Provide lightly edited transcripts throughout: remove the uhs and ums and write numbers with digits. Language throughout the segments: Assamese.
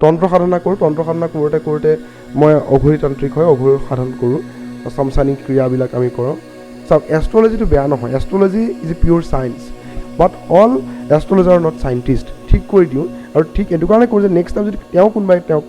তন্ত্ৰ সাধনা কৰোঁ, তন্ত্ৰ সাধনা কৰোঁতে কৰোঁতে মই অঘৰী তান্ত্ৰিক হয়, অঘৰী সাধন কৰোঁ, চামচানিক ক্ৰিয়াবিলাক আমি কৰোঁ। চাওক, এষ্ট্ৰলজিটো বেয়া নহয়, astrology is a pure science, but all astrologer not scientist, ঠিক কৰি দিওঁ। আৰু ঠিক এইটো কাৰণে কৰোঁ যে নেক্সট টাইম যদি তেওঁক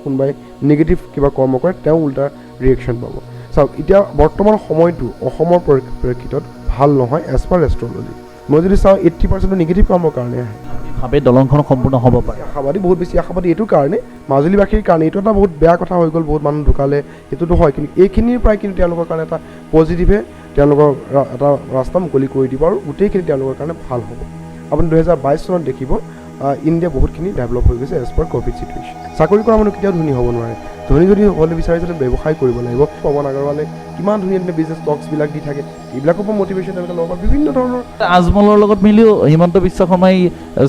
কোনোবাই নিগেটিভ কিবা কৰ্ম কৰে, তেওঁ উল্টা ৰিয়েকশ্যন পাব। চাওক, এতিয়া বৰ্তমান সময়টো অসমৰ পৰিপ্ৰেক্ষিতত ভাল নহয় এজ পাৰ এষ্ট্ৰলজি। মই যদি চাওঁ 80% নিগেটিভ কামৰ কাৰণে আহে। ভাবে দলংখন সম্পূৰ্ণ হ'ব পাৰে। আশাবাদী, বহুত বেছি আশাবাদী এইটো কাৰণে, মাজুলীবাসীৰ কাৰণে এইটো এটা বহুত বেয়া কথা হৈ গ'ল, বহুত মানুহ ঢুকালে, সেইটোতো হয়, কিন্তু এইখিনিৰ পৰাই কিন্তু তেওঁলোকৰ কাৰণে এটা পজিটিভে তেওঁলোকৰ এটা ৰাস্তা মুকলি কৰি দিব আৰু গোটেইখিনি তেওঁলোকৰ কাৰণে ভাল হ'ব। আপুনি 2022 চনত দেখিব ইণ্ডিয়া বহুতখিনি ডেভেলপ হৈ গৈছে এজ পাৰ ক'ভিড চিটুৱেশ্যন। চাকৰি কৰা মানুহ কেতিয়াও ধনী হ'ব নোৱাৰে, ধনী যদি হ'বলৈ বিচাৰিছে ব্যৱসায় কৰিব লাগিব। পৱন আগৰৱালে কিমান ধুনীয়া ধুনীয়া বিজনেছ ষ্টকছবিলাক দি থাকে, এইবিলাকৰ পৰা মটিভেশ্যন তেওঁলোকে ল'ব পাৰে বিভিন্ন ধৰণৰ। আজমলৰ লগত মিলিও হিমন্ত বিশ্ব শৰ্মাই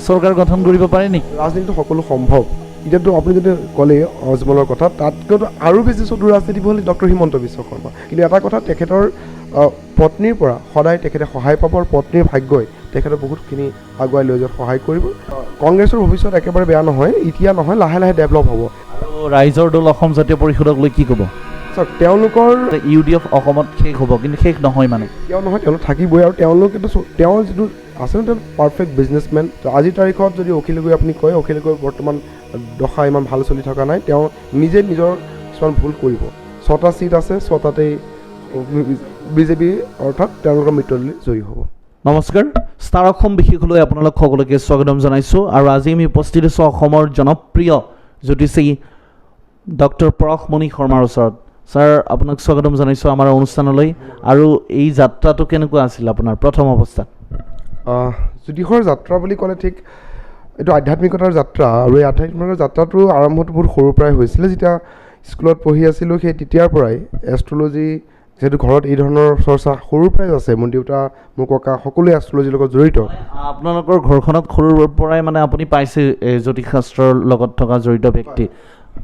চৰকাৰ গঠন কৰিব পাৰে নেকি? ৰাজনীতিটো সকলো সম্ভৱ। এতিয়াতো আপুনি যদি ক'লে আজমলৰ কথা, তাতকৈতো আৰু বেছি চতুৰ ৰাজনীতি হ'ল ডক্টৰ হিমন্ত বিশ্ব শৰ্মা। কিন্তু এটা কথা, তেখেতৰ পত্নীৰ পৰা সদায় তেখেতে সহায় পাব, আৰু পত্নীৰ ভাগ্যই তেখেতক বহুতখিনি আগুৱাই লৈ যোৱাত সহায় কৰিব। কংগ্ৰেছৰ ভৱিষ্যত একেবাৰে বেয়া নহয়, এতিয়া নহয়, লাহে লাহে ডেভেলপ হ'ব। আৰু ৰাইজৰ দল অসম জাতীয় পৰিষদক লৈ কি ক'ব? চাওক, তেওঁলোকৰ UDF অসমত শেষ হ'ব, কিন্তু শেষ নহয় মানে। তেওঁ নহয়, তেওঁলোক থাকিবই, আৰু তেওঁলোকেতো তেওঁৰ যিটো আছে ন, তেওঁ পাৰফেক্ট বিজনেছমেন। আজিৰ তাৰিখত যদি অখিল গগৈ আপুনি কয়, অখিল গগৈ বৰ্তমান দশা ইমান ভাল চলি থকা নাই, তেওঁ নিজে নিজৰ কিছুমান ভুল কৰিব। 6টা ছিট আছে, 6টাতেই বিজেপি অৰ্থাৎ তেওঁলোকৰ মিত্ৰদলে জয়ী হ'ব। নমস্কাৰ, ষ্টাৰ অসম বিশেষলৈ আপোনালোক সকলোকে স্বাগতম জনাইছোঁ। আৰু আজি আমি উপস্থিত আছোঁ অসমৰ জনপ্ৰিয় জ্যোতিষী ডক্টৰ পৰশমণি শৰ্মাৰ ওচৰত। ছাৰ, আপোনাক স্বাগতম জনাইছোঁ আমাৰ অনুষ্ঠানলৈ। আৰু এই যাত্ৰাটো কেনেকুৱা আছিল আপোনাৰ প্ৰথম অৱস্থাত? জ্যোতিষৰ যাত্ৰা বুলি ক'লে ঠিক এইটো আধ্যাত্মিকতাৰ যাত্ৰা, আৰু এই আধ্যাত্মিকতাৰ যাত্ৰাটো আৰম্ভটো বহুত সৰুৰ পৰাই হৈছিলে। যেতিয়া স্কুলত পঢ়ি আছিলোঁ, সেই তেতিয়াৰ পৰাই এষ্ট্ৰলজি, যিহেতু ঘৰত এই ধৰণৰ চৰ্চা সৰুৰ পৰাই আছে, মোৰ দেউতা, মোৰ ককা সকলোৱে এষ্ট্ৰলজিৰ লগত জড়িত। আপোনালোকৰ ঘৰখনত সৰুৰ পৰাই মানে আপুনি পাইছে জ্যোতিষ শাস্ত্ৰৰ লগত থকা জড়িত ব্যক্তি,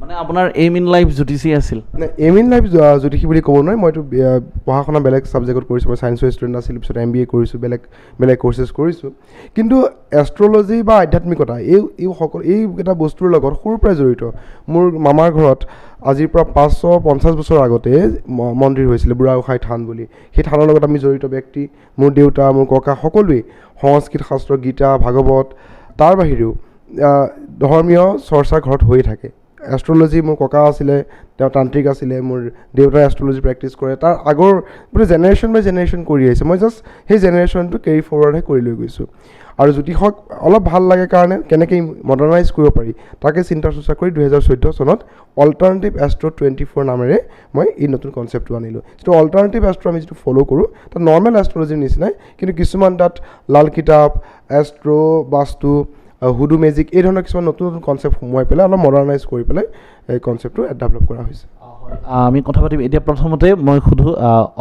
মানে আপোনাৰ এইম ইন লাইফ জ্যোতিষী আছিল? এইম ইন লাইফ জ্যোতিষী বুলি ক'ব নোৱাৰি, মইতো পঢ়া শুনা বেলেগ ছাবজেক্টত কৰিছোঁ, মই ছায়েন্সৰ ষ্টুডেণ্ট আছিলোঁ, পিছত MBA কৰিছোঁ, বেলেগ কৰ্চেছ কৰিছোঁ। কিন্তু এষ্ট্ৰলজি বা আধ্যাত্মিকতা এইকেইটা বস্তুৰ লগত সৰুৰ পৰাই জড়িত। মোৰ মামাৰ ঘৰত আজিৰ পৰা 550 বছৰ আগতে মন্দিৰ হৈছিলে, বুঢ়াগোঁসাই থান বুলি। সেই থানৰ লগত আমি জড়িত ব্যক্তি, মোৰ দেউতা, মোৰ ককা সকলোৱেই সংস্কৃত শাস্ত্ৰ, গীতা, ভাগৱত, তাৰ বাহিৰেও ধৰ্মীয় চৰ্চা ঘৰত হৈয়ে থাকে। এষ্ট্ৰলজি, মোৰ ককা আছিলে, তেওঁ তান্ত্ৰিক আছিলে, মোৰ দেউতাই এষ্ট্ৰলজি প্ৰেক্টিছ কৰে, তাৰ আগৰ গোটেই জেনেৰেশ্যন বাই জেনেৰেশ্যন কৰি আহিছে। মই জাষ্ট সেই জেনেৰেশ্যনটো কেৰি ফৰৱাৰ্ডহে কৰি লৈ গৈছোঁ। আৰু জ্যোতিষক অলপ ভাল লাগে কাৰণে কেনেকৈ মডাৰ্ণাইজ কৰিব পাৰি তাকে চিন্তা চৰ্চা কৰি 2014 চনত অল্টাৰনেটিভ এষ্ট্ৰ 24 নামেৰে মই এই নতুন কনচেপ্টটো আনিলোঁ। যিটো অল্টাৰনেটিভ এষ্ট্ৰ আমি যিটো ফ'ল' কৰোঁ, তাত নৰ্মেল এষ্ট্ৰলজিৰ নিচিনাই, কিন্তু কিছুমান তাত লাল কিতাপ, এষ্ট্ৰ, বাস্তু, হুডু মেজিক, এই ধৰণৰ কিছুমান নতুন নতুন কনচেপ্ট সোমোৱাই পেলাই অলপ মডাৰ্ণাইজ কৰি পেলাই এই কনচেপ্টটো ডেভেলপ কৰা হৈছে। আমি কথা পাতিম এতিয়া। প্ৰথমতে মই সোধোঁ,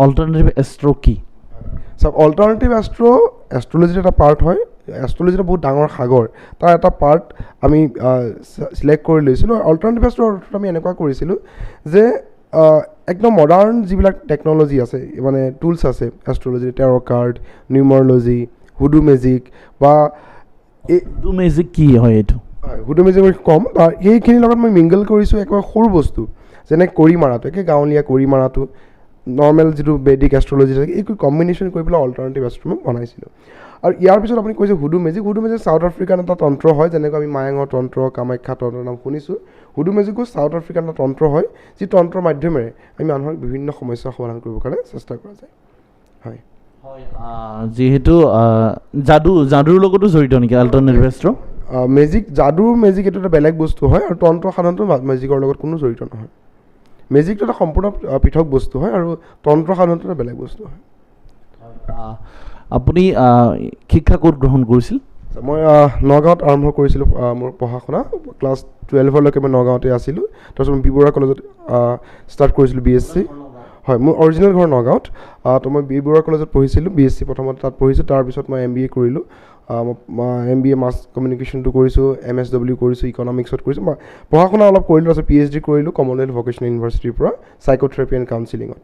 অল্টাৰনেটিভ এষ্ট্ৰ কি? চাওক, অল্টাৰনেটিভ এষ্ট্ৰলজিৰ এটা পাৰ্ট হয়। এষ্ট্ৰলজি এটা বহুত ডাঙৰ সাগৰ, তাৰ এটা পাৰ্ট আমি চিলেক্ট কৰি লৈছিলোঁ। অল্টাৰনেটিভ এষ্ট্ৰ অৰ্থত আমি এনেকুৱা কৰিছিলোঁ যে একদম মডাৰ্ণ যিবিলাক টেকন'লজি আছে, মানে টুলছ আছে এষ্ট্ৰলজিৰ, টেৰ' কাৰ্ড, নিউমাৰলজি, হুডু মেজিক বা হুডু মেজিক কি হয় এইটো? হয়, হুডু মেজিক কম, সেইখিনিৰ লগত মই মিংগল কৰিছোঁ একেবাৰে সৰু বস্তু, যেনে কৰি মাৰাটো, একে গাঁৱলীয়া কৰি মাৰাটো, নৰ্মেল যিটো বেদিক এষ্ট্ৰলজি থাকে, এই কম্বিনেশ্যন কৰি পেলাই অল্টাৰনেটিভ এষ্ট্ৰ মই বনাইছিলোঁ। আৰু ইয়াৰ পিছত আপুনি কৈছে হুডু মেজিক চাউথ আফ্ৰিকান এটা তন্ত্ৰ হয়, যেনেকৈ আমি মায়াঙৰ তন্ত্ৰ, কামাখ্যা তন্ত্ৰৰ নাম শুনিছোঁ। হুডু মেজিকো চাউথ আফ্ৰিকান এটা তন্ত্ৰ হয়, যি তন্ত্ৰৰ মাধ্যমেৰে আমি মানুহক বিভিন্ন সমস্যাৰ সমাধান কৰিবৰ কাৰণে চেষ্টা কৰা যায়। হয়, যিহেতু যাদুৰ লগতো জড়িত নেকি অল্টাৰনেটিভ এষ্ট্ৰ? মেজিক এইটো এটা বেলেগ বস্তু হয়, আৰু তন্ত্ৰ সাধাৰণতে মেজিকৰ লগত কোনো জড়িত নহয়। মেজিকটো এটা সম্পূৰ্ণ পৃথক বস্তু হয়, আৰু তন্ত্ৰ সাধাৰণতে এটা বেলেগ বস্তু হয়। আপুনি শিক্ষা ক'ত গ্ৰহণ কৰিছিল? মই নগাঁৱত আৰম্ভ কৰিছিলোঁ মোৰ পঢ়া শুনা। ক্লাছ 12লৈকে মই নগাঁৱতে আছিলোঁ। তাৰপিছত মই বি বৰুৱা কলেজত ষ্টাৰ্ট কৰিছিলোঁ BSc। হয়, মোৰ অৰিজিনেল ঘৰ নগাঁৱত। তো মই বি বৰুৱা কলেজত পঢ়িছিলোঁ BSc, প্ৰথমতে তাত পঢ়িছোঁ। তাৰপিছত মই MBA কৰিলোঁ MBA মাছ কমিউনিকেশ্যনটো কৰিছোঁ, MSW কৰিছোঁ, ইকনমিক্সত কৰিছোঁ, মই পঢ়া শুনা অলপ কৰিলোঁ, তাৰপিছত PhD কৰিলোঁ কমনৱেলথ ভকেশ্যনেল ইউনিভাৰ্চিটিৰ পৰা চাইক'থেৰাপি এণ্ড কাউন্সিলিঙত।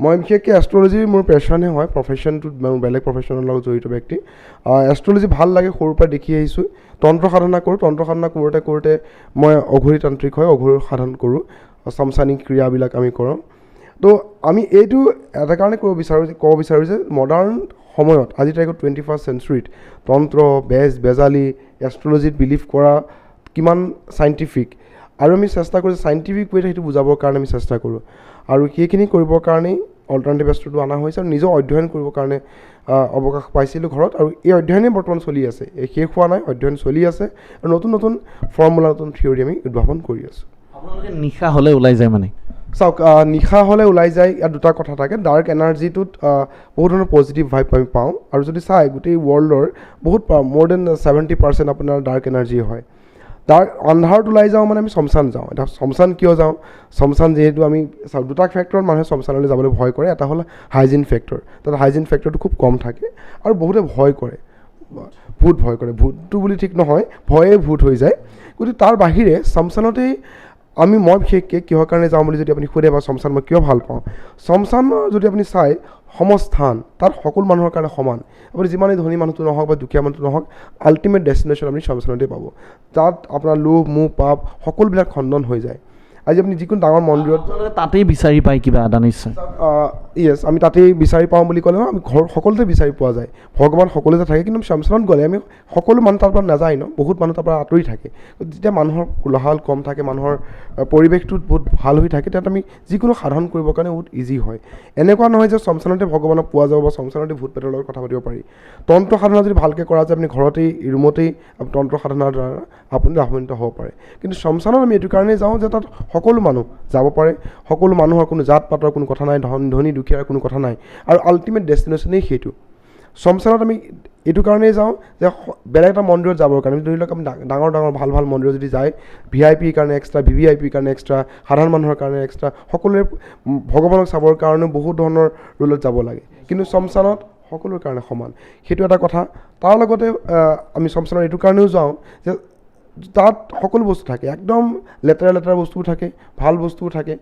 মই বিশেষকৈ এষ্ট্ৰলজি মোৰ পেশ্যনে হয়, প্ৰফেশ্যনটোত মোৰ বেলেগ প্ৰফেশ্যনৰ লগত জড়িত ব্যক্তি। এষ্ট্ৰলজি ভাল লাগে, সৰুৰ পৰা দেখি আহিছোঁ। তন্ত্ৰ সাধনা কৰোঁ, তন্ত্ৰ সাধনা কৰোঁতে কৰোঁতে মই অঘৰী তান্ত্ৰিক হয়, অঘৰী সাধন কৰোঁ, চামচানিক ক্ৰিয়াবিলাক আমি কৰোঁ। তো আমি এইটো এটা কাৰণে ক'ব বিচাৰোঁ যে মডাৰ্ণ সময়ত আজিৰ তাৰিখত 21st চেঞ্চুৰীত তন্ত্ৰ, বেজালি, এষ্ট্ৰলজিত বিলিভ কৰা কিমান চাইণ্টিফিক, আৰু আমি চেষ্টা কৰোঁ যে চাইণ্টিফিক ৱেত সেইটো বুজাবৰ কাৰণে আমি চেষ্টা কৰোঁ, আৰু সেইখিনি কৰিবৰ কাৰণেই অল্টাৰনেটিভ এষ্ট্ৰটো অনা হৈছে, আৰু নিজৰ অধ্যয়ন কৰিবৰ কাৰণে অৱকাশ পাইছিলোঁ ঘৰত, আৰু এই অধ্যয়নেই বৰ্তমান চলি আছে, শেষ হোৱা নাই, অধ্যয়ন চলি আছে, আৰু নতুন নতুন ফৰ্মুলা, নতুন থিয়ৰী আমি উদ্ভাৱন কৰি আছোঁ। আপোনালোকে নিশা হ'লে ওলাই যায় মানে? চাওক, নিশা হ'লে ওলাই যায়, ইয়াত দুটা কথা থাকে। ডাৰ্ক এনাৰ্জিটোত বহুত ধৰণৰ পজিটিভ ভাইব আমি পাওঁ, আৰু যদি চাই গোটেই ৱৰ্ল্ডৰ বহুত মোৰ দেন 70% আপোনাৰ ডাৰ্ক এনাৰ্জি হয়। আন্ধাৰত ওলাই যাওঁ মানে আমি শ্মশান যাওঁ। এতিয়া শ্মশান কিয় যাওঁ? শ্মশান যিহেতু আমি চাওক দুটা ফেক্টৰত মানুহে শ্মশানলৈ যাবলৈ ভয় কৰে। এটা হ'ল হাইজিন ফেক্টৰ, তাত হাইজিন ফেক্টৰটো খুব কম থাকে, আৰু বহুতে ভয় কৰে, ভয় কৰে। ভূতটো বুলি ঠিক নহয়, ভয়ে ভূত হৈ যায়। গতিকে তাৰ বাহিৰে শ্মশানতেই মই বিশেষকৈ কিহৰ কাৰণে যাওঁ বুলি যদি আপুনি সোধে, বা শ্মশান মই কিয় ভাল পাওঁ, শ্মশানৰ যদি আপুনি চাই সমস্থান, তাত সকলো মানুহৰ কাৰণে সমান। আপুনি যিমানেই ধনী মানুহটো নহওক বা দুখীয়া মানুহটো নহওক, আল্টিমেট ডেষ্টিনেশ্যন আপুনি শ্মশানতেই পাব। তাত আপোনাৰ লোভ, মোহ, পাপ সকলোবিলাক খণ্ডন হৈ যায়। আজি আপুনি যিকোনো ডাঙৰ মন্দিৰত তাতেই বিচাৰি পায় কিবা এটা নিশ্চয়। য়েছ, আমি তাতেই বিচাৰি পাওঁ বুলি ক'লে আমি ঘৰ সকলোতে বিচাৰি পোৱা যায়, ভগৱান সকলোতে থাকে। কিন্তু শ্মশানত গ'লে আমি সকলো মানুহ তাৰ পৰা নাযায় ন, বহুত মানুহ তাৰ পৰা আঁতৰি থাকে। যেতিয়া মানুহৰ কোলাহল কম থাকে, মানুহৰ পৰিৱেশটো বহুত ভাল হৈ থাকে, তাত আমি যিকোনো সাধন কৰিবৰ কাৰণে বহুত ইজি হয়। এনেকুৱা নহয় যে শ্মশানতে ভগৱানক পোৱা যাব বা শ্মশানতে ভূত প্ৰেতৰ লগত কথা পাতিব পাৰি। তন্ত্ৰ সাধনা যদি ভালকৈ কৰা যায়, আপুনি ঘৰতেই ৰুমতেই তন্ত্ৰ সাধনাৰ দ্বাৰা আপুনি লাভান্বিত হ'ব পাৰে। কিন্তু শ্মশানত আমি এইটো কাৰণেই যাওঁ যে তাত সকলো মানুহ যাব পাৰে, সকলো মানুহৰ কোনো জাত পাতৰ কোনো কথা নাই, ধনী দুখীয়াৰ কোনো কথা নাই, আৰু আল্টিমেট ডেষ্টিনেশ্যনেই সেইটো। শ্মশানত আমি এইটো কাৰণেই যাওঁ যে বেলেগ এটা মন্দিৰত যাবৰ কাৰণে, ধৰি লওক আমি ডাঙৰ ডাঙৰ ভাল ভাল মন্দিৰত যদি যায়, VIPৰ কাৰণে এক্সট্ৰা, VVIPৰ কাৰণে এক্সট্ৰা, সাধাৰণ মানুহৰ কাৰণে এক্সট্ৰা, সকলোৱে ভগৱানক চাবৰ কাৰণেও বহুত ধৰণৰ ৰুলত যাব লাগে। কিন্তু শ্মশানত সকলোৰে কাৰণে সমান, সেইটো এটা কথা। তাৰ লগতে আমি শ্মশানত এইটো কাৰণেও যাওঁ যে তাত সকলো বস্তু থাকে, একদম লেতেৰা লেতেৰা বস্তুও থাকে, ভাল বস্তুও থাকে।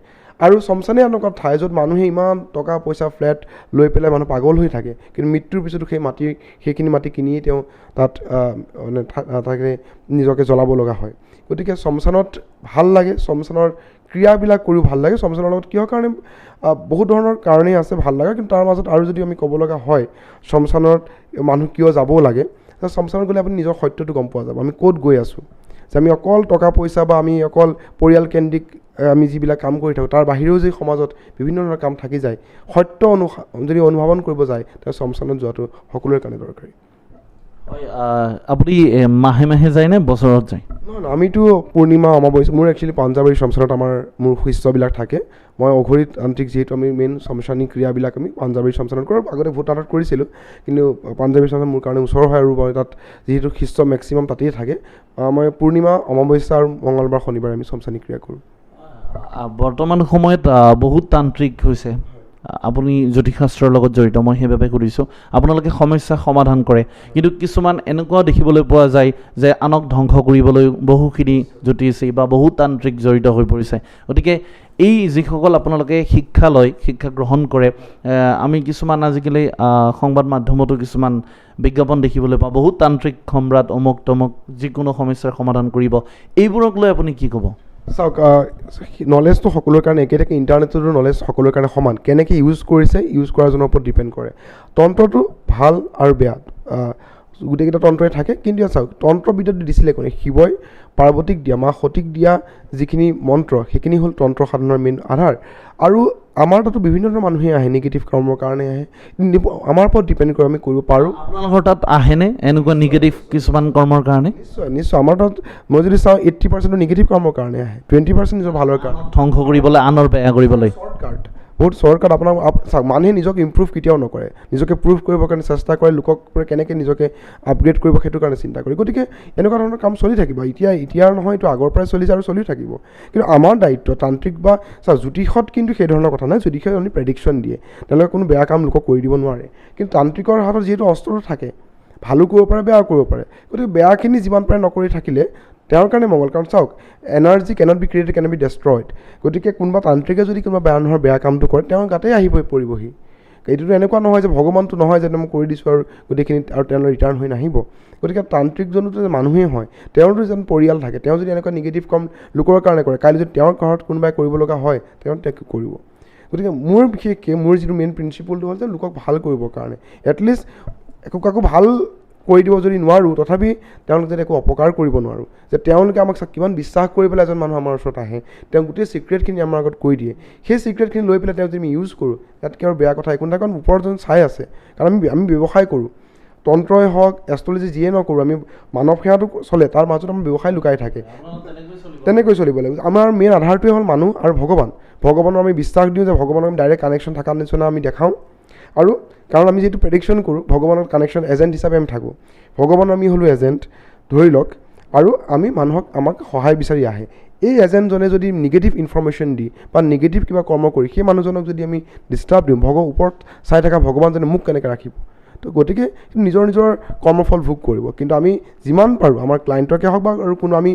আৰু শ্মশানে এনেকুৱা ঠাই য'ত মানুহে ইমান টকা পইচা ফ্লেট লৈ পেলাই মানুহ পাগল হৈ থাকে, কিন্তু মৃত্যুৰ পিছতো সেইখিনি মাটি কিনিয়েই তেওঁ তাত মানে তাকে নিজকে জ্বলাব লগা হয়। গতিকে শ্মশানত ভাল লাগে, শ্মশানৰ ক্ৰিয়াবিলাক কৰিও ভাল লাগে। শ্মশানৰ লগত কিহৰ কাৰণে বহুত ধৰণৰ কাৰণেই আছে ভাল লগা, কিন্তু তাৰ মাজত আৰু যদি আমি ক'ব লগা হয় শ্মশানত মানুহ কিয় যাবও লাগে, শ্মশানত গ'লে আপুনি নিজৰ সত্যটো গম পোৱা যাব, আমি ক'ত গৈ আছোঁ। যে আমি অকল টকা পইচা বা আমি অকল পৰিয়ালকেন্দ্ৰিক আমি যিবিলাক কাম কৰি থাকোঁ, তাৰ বাহিৰেও যদি সমাজত বিভিন্ন ধৰণৰ কাম থাকি যায়, সত্য যদি অনুধাৱন কৰিব যায়, তেতিয়া শ্মশানত যোৱাটো সকলোৰে কাৰণে দৰকাৰী। হয়, আপুনি মাহে মাহে যায় নে বছৰত যায়? নহয়, আমিতো পূৰ্ণিমা অমাৱস্যা, মোৰ একচুৱেলি পাঞ্জাবাৰী শ্মশানত মোৰ শিষ্যবিলাক থাকে। মই অঘৰী তান্ত্ৰিক, যিহেতু আমি মেইন শ্মশানী ক্ৰিয়াবিলাক আমি পাঞ্জাবাৰী শ্মশানত কৰোঁ। আগতে ভূটানত কৰিছিলোঁ, কিন্তু পাঞ্জাবাৰী শ্মশান মোৰ কাৰণে ওচৰ হয়, আৰু মই তাত যিহেতু শিষ্য মেক্সিমাম তাতেই থাকে, মই পূৰ্ণিমা অমাৱস্যা আৰু মঙলবাৰ শনিবাৰ আমি শ্মশানী ক্ৰিয়া কৰোঁ। বৰ্তমান সময়ত বহুত তান্ত্ৰিক হৈছে, আপুনি জ্যোতিষশাস্ত্ৰৰ লগত জড়িত, মই সেইবাবে সুধিছোঁ। আপোনালোকে সমস্যা সমাধান কৰে, কিন্তু কিছুমান এনেকুৱাও দেখিবলৈ পোৱা যায় যে আনক ধ্বংস কৰিবলৈ বহুখিনি জ্যোতিষী বা বহুত তান্ত্ৰিক জড়িত হৈ পৰিছে। গতিকে এই যিসকল আপোনালোকে শিক্ষা গ্ৰহণ কৰে, আমি কিছুমান আজিকালি সংবাদ মাধ্যমতো কিছুমান বিজ্ঞাপন দেখিবলৈ পাওঁ, বহুত তান্ত্ৰিক সম্ৰাট অমুক তমুক যিকোনো সমস্যাৰ সমাধান কৰিব, এইবোৰক লৈ আপুনি কি ক'ব? চাওক, নলেজটো সকলোৰে কাৰণে একেই থাকে, ইণ্টাৰনেটতো নলেজ সকলোৰে কাৰণে সমান। কেনেকৈ ইউজ কৰিছে, ইউজ কৰাজনৰ ওপৰত ডিপেণ্ড কৰে। তন্ত্ৰটো ভাল আৰু বেয়া, গোটেইকেইটা তন্ত্ৰই থাকে। কিন্তু ইয়াত চাওক, তন্ত্ৰবিদ্যাটো দিছিলে কোনে? শিৱই পাৰ্বতীক দিয়া, মা সতীক দিয়া যিখিনি মন্ত্ৰ, সেইখিনি হ'ল তন্ত্ৰ সাধনৰ মেইন আধাৰ। আৰু আমাৰ তাতো বিভিন্ন ধৰণৰ মানুহে আহে, নিগেটিভ কৰ্মৰ কাৰণে আহে, আমাৰ ওপৰত ডিপেণ্ড কৰে আমি কৰিব পাৰোঁ। আপোনালোকৰ তাত আহেনে এনেকুৱা নিগেটিভ কিছুমান কৰ্মৰ কাৰণে? নিশ্চয় আমাৰ তাত মই যদি চাওঁ 80% নিগেটিভ কৰ্মৰ কাৰণে আহে, 20% নিজৰ ভালৰ কাৰণে, ধ্বংস কৰিবলৈ, আনৰ বেয়া কৰিবলৈ। বহুত চৰ্টকাট। আপোনাৰ চাওক, মানুহে নিজকে ইম্প্ৰুভ কেতিয়াও নকৰে, নিজকে প্ৰুভ কৰিবৰ কাৰণে চেষ্টা কৰে, লোকক কেনেকৈ নিজকে আপগ্ৰেড কৰিব সেইটো কাৰণে চিন্তা কৰে। গতিকে এনেকুৱা ধৰণৰ কাম চলি থাকিব, এতিয়াৰ নহয়, এইটো আগৰ পৰাই চলিছে আৰু চলিও থাকিব। কিন্তু আমাৰ দায়িত্ব তান্ত্ৰিক বা চাওক, জ্যোতিষত কিন্তু সেই ধৰণৰ কথা নাই। জ্যোতিষে আপুনি প্ৰেডিকশ্যন দিয়ে, তেওঁলোকে কোনো বেয়া কাম লোকক কৰি দিব নোৱাৰে। কিন্তু তান্ত্ৰিকৰ হাতত যিহেতু অস্ত্ৰটো থাকে, ভালো কৰিব পাৰে বেয়াও কৰিব পাৰে গতিকে বেয়াখিনি যিমান পাৰে নকৰি থাকিলে তেওঁৰ কাৰণে মংগল কাৰণ চাওক energy cannot be created can be destroyed গতিকে কোনোবা তান্ত্ৰিকে যদি কোনোবা বেয়া মানুহৰ বেয়া কামটো কৰে তেওঁৰ গাতেই আহি পৰিবহি এইটোতো এনেকুৱা নহয় যে ভগৱানটো নহয় যে মই কৰি দিছোঁ আৰু গোটেইখিনি আৰু তেওঁলোকে ৰিটাৰ্ণ হৈ নাহিব গতিকে তান্ত্ৰিকজনোতো যে মানুহেই হয় তেওঁতো যেন পৰিয়াল থাকে তেওঁ যদি এনেকুৱা নিগেটিভ কাম লোকৰ কাৰণে কৰে কাইলৈ যদি তেওঁৰ ঘৰত কোনোবাই কৰিব লগা হয় তেওঁ কৰিব গতিকে মোৰ বিশেষকৈ মোৰ যিটো মেইন প্ৰিন্সিপলটো হ'ল যে লোকক ভাল কৰিবৰ কাৰণে এটলিষ্ট কাকো ভাল কৰি দিব যদি নোৱাৰোঁ তথাপি তেওঁলোকে যাতে একো অপকাৰ কৰিব নোৱাৰোঁ যে তেওঁলোকে আমাক কিমান বিশ্বাস কৰি পেলাই এজন মানুহ আমাৰ ওচৰত আহে তেওঁ গোটেই ছিক্ৰেটখিনি আমাৰ আগত কৈ দিয়ে সেই ছিক্ৰেটখিনি লৈ পেলাই তেওঁ যদি আমি ইউজ কৰোঁ ইয়াতকৈ আৰু বেয়া কথা একো নহয় কাৰণ ওপৰত যেন চাই আছে কাৰণ আমি ব্যৱসায় কৰোঁ তন্ত্ৰই হওক এষ্ট্ৰলজি যিয়ে নকৰোঁ আমি মানৱ সেৱাটো চলে তাৰ মাজত আমাৰ ব্যৱসায় লুকাই থাকে তেনেকৈ চলিব লাগিব আমাৰ মেইন আধাৰটোৱে হ'ল মানুহ আৰু ভগৱানৰ আমি বিশ্বাস দিওঁ যে ভগৱানৰ আমি ডাইৰেক্ট কানেকশ্যন থকাৰ নিচিনা আমি দেখাওঁ আৰু কাৰণ আমি যিটো প্ৰেডিকশ্যন কৰোঁ ভগৱানৰ কানেকশ্যন এজেণ্ট হিচাপে আমি থাকোঁ ভগৱানৰ আমি হ'লোঁ এজেণ্ট ধৰি লওক আৰু আমি মানুহক আমাক সহায় বিচাৰি আহে এই এজেণ্টজনে যদি নিগেটিভ ইনফৰ্মেশ্যন দি বা নিগেটিভ কিবা কৰ্ম কৰি সেই মানুহজনক যদি আমি ডিষ্টাৰ্ব দিওঁ ওপৰত চাই থকা ভগৱানজনে মোক কেনেকৈ ৰাখিব তো গতিকে নিজৰ কৰ্মফল ভোগ কৰিব কিন্তু আমি যিমান পাৰোঁ আমাৰ ক্লাইণ্টকে হওক বা আৰু কোনো আমি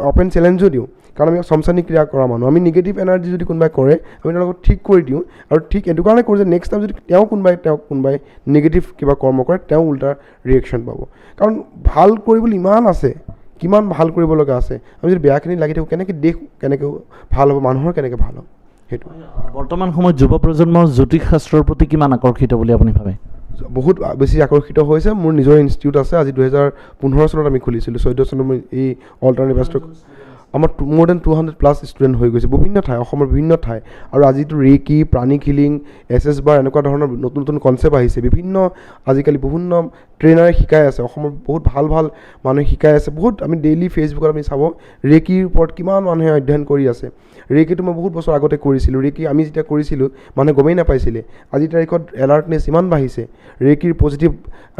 অপেন চেলেঞ্জো দিওঁ কাৰণ আমি চমচানি ক্ৰিয়া কৰা মানুহ আমি নিগেটিভ এনাৰ্জি যদি কোনোবাই কৰে আমি তেওঁলোকক ঠিক কৰি দিওঁ আৰু ঠিক এইটো কাৰণে কৰোঁ যে নেক্সট টাইম যদি কোনোবাই নিগেটিভ কিবা কৰ্ম কৰে তেওঁ উল্টা ৰিয়েকশ্যন পাব কাৰণ ভাল কৰিবলৈ ইমান আছে কিমান ভাল কৰিব লগা আছে আমি যদি বেয়াখিনি লাগি থাকোঁ কেনেকৈ দেশ কেনেকৈ ভাল হ'ব মানুহৰ কেনেকৈ ভাল হ'ব সেইটো বৰ্তমান সময়ত যুৱ প্ৰজন্মৰ জ্যোতিষ শাস্ত্ৰৰ প্ৰতি কিমান আকৰ্ষিত বুলি আপুনি ভাবে বহুত বেছি আকৰ্ষিত হৈছে মোৰ নিজৰ ইনষ্টিটিউট আছে আজি 2015 চনত আমি খুলিছিলোঁ 14 চনত মই এই অল্টাৰনেটিভ এষ্ট্ৰ আমাৰ মোৰ দেন 200+ ষ্টুডেণ্ট হৈ গৈছে বিভিন্ন ঠাই অসমৰ বিভিন্ন ঠাই আৰু আজিতো ৰেকি প্ৰাণিক হিলিং SS বাৰ এনেকুৱা ধৰণৰ নতুন কনচেপ্ট আহিছে বিভিন্ন আজিকালি বিভিন্ন ট্ৰেইনাৰে শিকাই আছে অসমৰ বহুত ভাল মানুহে শিকাই আছে বহুত আমি ডেইলি ফেচবুকত আমি চাব ৰেকিৰ ওপৰত কিমান মানুহে অধ্যয়ন কৰি আছে ৰেকিটো মই বহুত বছৰ আগতে কৰিছিলোঁ ৰেকি আমি যেতিয়া কৰিছিলোঁ মানুহে গমেই নাপাইছিলে আজিৰ তাৰিখত এলাৰ্টনেছ ইমান বাঢ়িছে ৰেকিৰ পজিটিভ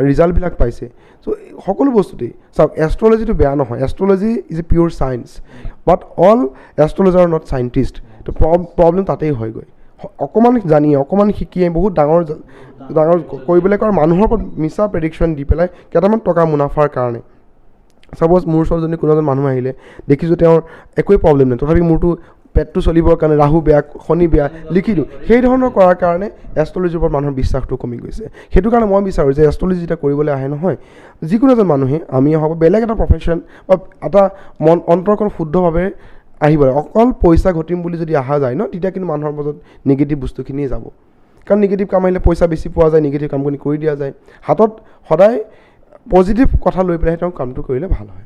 ৰিজাল্টবিলাক পাইছে চ' সকলো বস্তুতেই চাওক এষ্ট্ৰলজিটো বেয়া নহয় astrology is a pure science but all astrologer are not scientist তো প্ৰব্লেম তাতেই হয়গৈ অকণমান জানিয়ে অকণমান শিকিয়ে বহুত ডাঙৰ কৰিবলৈ কাৰণ মানুহৰ ওপৰত মিছা প্ৰেডিকশ্যন দি পেলাই কেইটামান টকা মুনাফাৰ কাৰণে ছাপ'জ মোৰ ওচৰত যদি কোনো এজন মানুহ আহিলে দেখিছোঁ তেওঁৰ একোৱেই প্ৰব্লেম নাই তথাপি মোৰতো পেটটো চলিবৰ কাৰণে ৰাহু বেয়া শনি বেয়া লিখি দিওঁ সেই ধৰণৰ কৰাৰ কাৰণে এষ্ট্ৰলজিৰ ওপৰত মানুহৰ বিশ্বাসটো কমি গৈছে সেইটো কাৰণে মই বিচাৰোঁ যে এষ্ট্ৰলজি যেতিয়া কৰিবলৈ আহে নহয় যিকোনো এজন মানুহে আমি হওক বেলেগ এটা প্ৰফেশ্যন বা এটা অন্তৰখন শুদ্ধভাৱে আহিব লাগে অকল পইচা ঘটিম বুলি যদি অহা যায় ন তেতিয়া কিন্তু মানুহৰ মাজত নিগেটিভ বস্তুখিনিয়ে যাব কাৰণ নিগেটিভ কাম আহিলে পইচা বেছি পোৱা যায় নিগেটিভ কামখিনি কৰি দিয়া যায় হাতত সদায় পজিটিভ কথা লৈ পেলাই তেওঁ কামটো কৰিলে ভাল হয়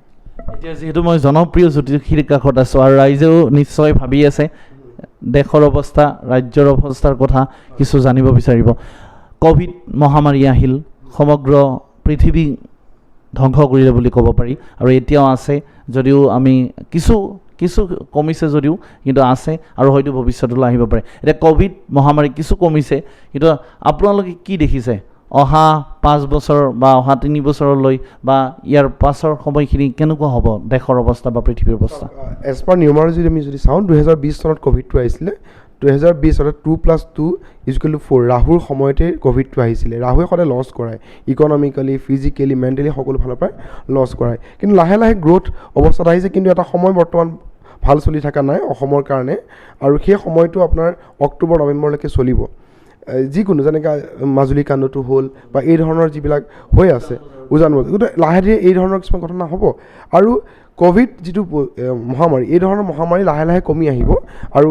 এতিয়া যিহেতু মই জনপ্ৰিয় জ্যোতিষীৰ কাষত আছোঁ আৰু ৰাইজেও নিশ্চয় ভাবি আছে দেশৰ অৱস্থা ৰাজ্যৰ অৱস্থাৰ কথা কিছু জানিব বিচাৰিব ক'ভিড মহামাৰী আহিল সমগ্ৰ পৃথিৱী ধ্বংস কৰিলে বুলি ক'ব পাৰি আৰু এতিয়াও আছে যদিও আমি কিছু কমিছে যদিও কিন্তু আছে আৰু হয়তো ভৱিষ্যতলৈ আহিব পাৰে এতিয়া ক'ভিড মহামাৰী কিছু কমিছে কিন্তু আপোনালোকে কি দেখিছে অহা 5 বছৰ বা অহা 3 বছৰলৈ বা ইয়াৰ পাছৰ সময়খিনি কেনেকুৱা হ'ব দেশৰ অৱস্থা বা পৃথিৱীৰ অৱস্থা এজ পাৰ নিউমাৰলজি আমি যদি চাওঁ 2020 চনত ক'ভিডটো আহিছিলে 2020 চনত 2+2 = 4 ৰাহুৰ সময়তে ক'ভিডটো আহিছিলে ৰাহুৱে সদায় লছ কৰায় ইকনমিকেলি ফিজিকেলি মেণ্টেলি সকলো ফালৰ পৰাই লছ কৰায় কিন্তু লাহে লাহে গ্ৰ'থ অৱস্থাত আহিছে কিন্তু এটা সময় বৰ্তমান ভাল চলি থকা নাই অসমৰ কাৰণে আৰু সেই সময়টো আপোনাৰ অক্টোবৰ নৱেম্বৰলৈকে চলিব যিকোনো যেনেকৈ মাজুলী কাণ্ডটো হ'ল বা এই ধৰণৰ যিবিলাক হৈ আছে উজান গতিকে লাহে ধীৰে এই ধৰণৰ কিছুমান ঘটনা হ'ব আৰু ক'ভিড যিটো মহামাৰী এই ধৰণৰ মহামাৰী লাহে লাহে কমি আহিব আৰু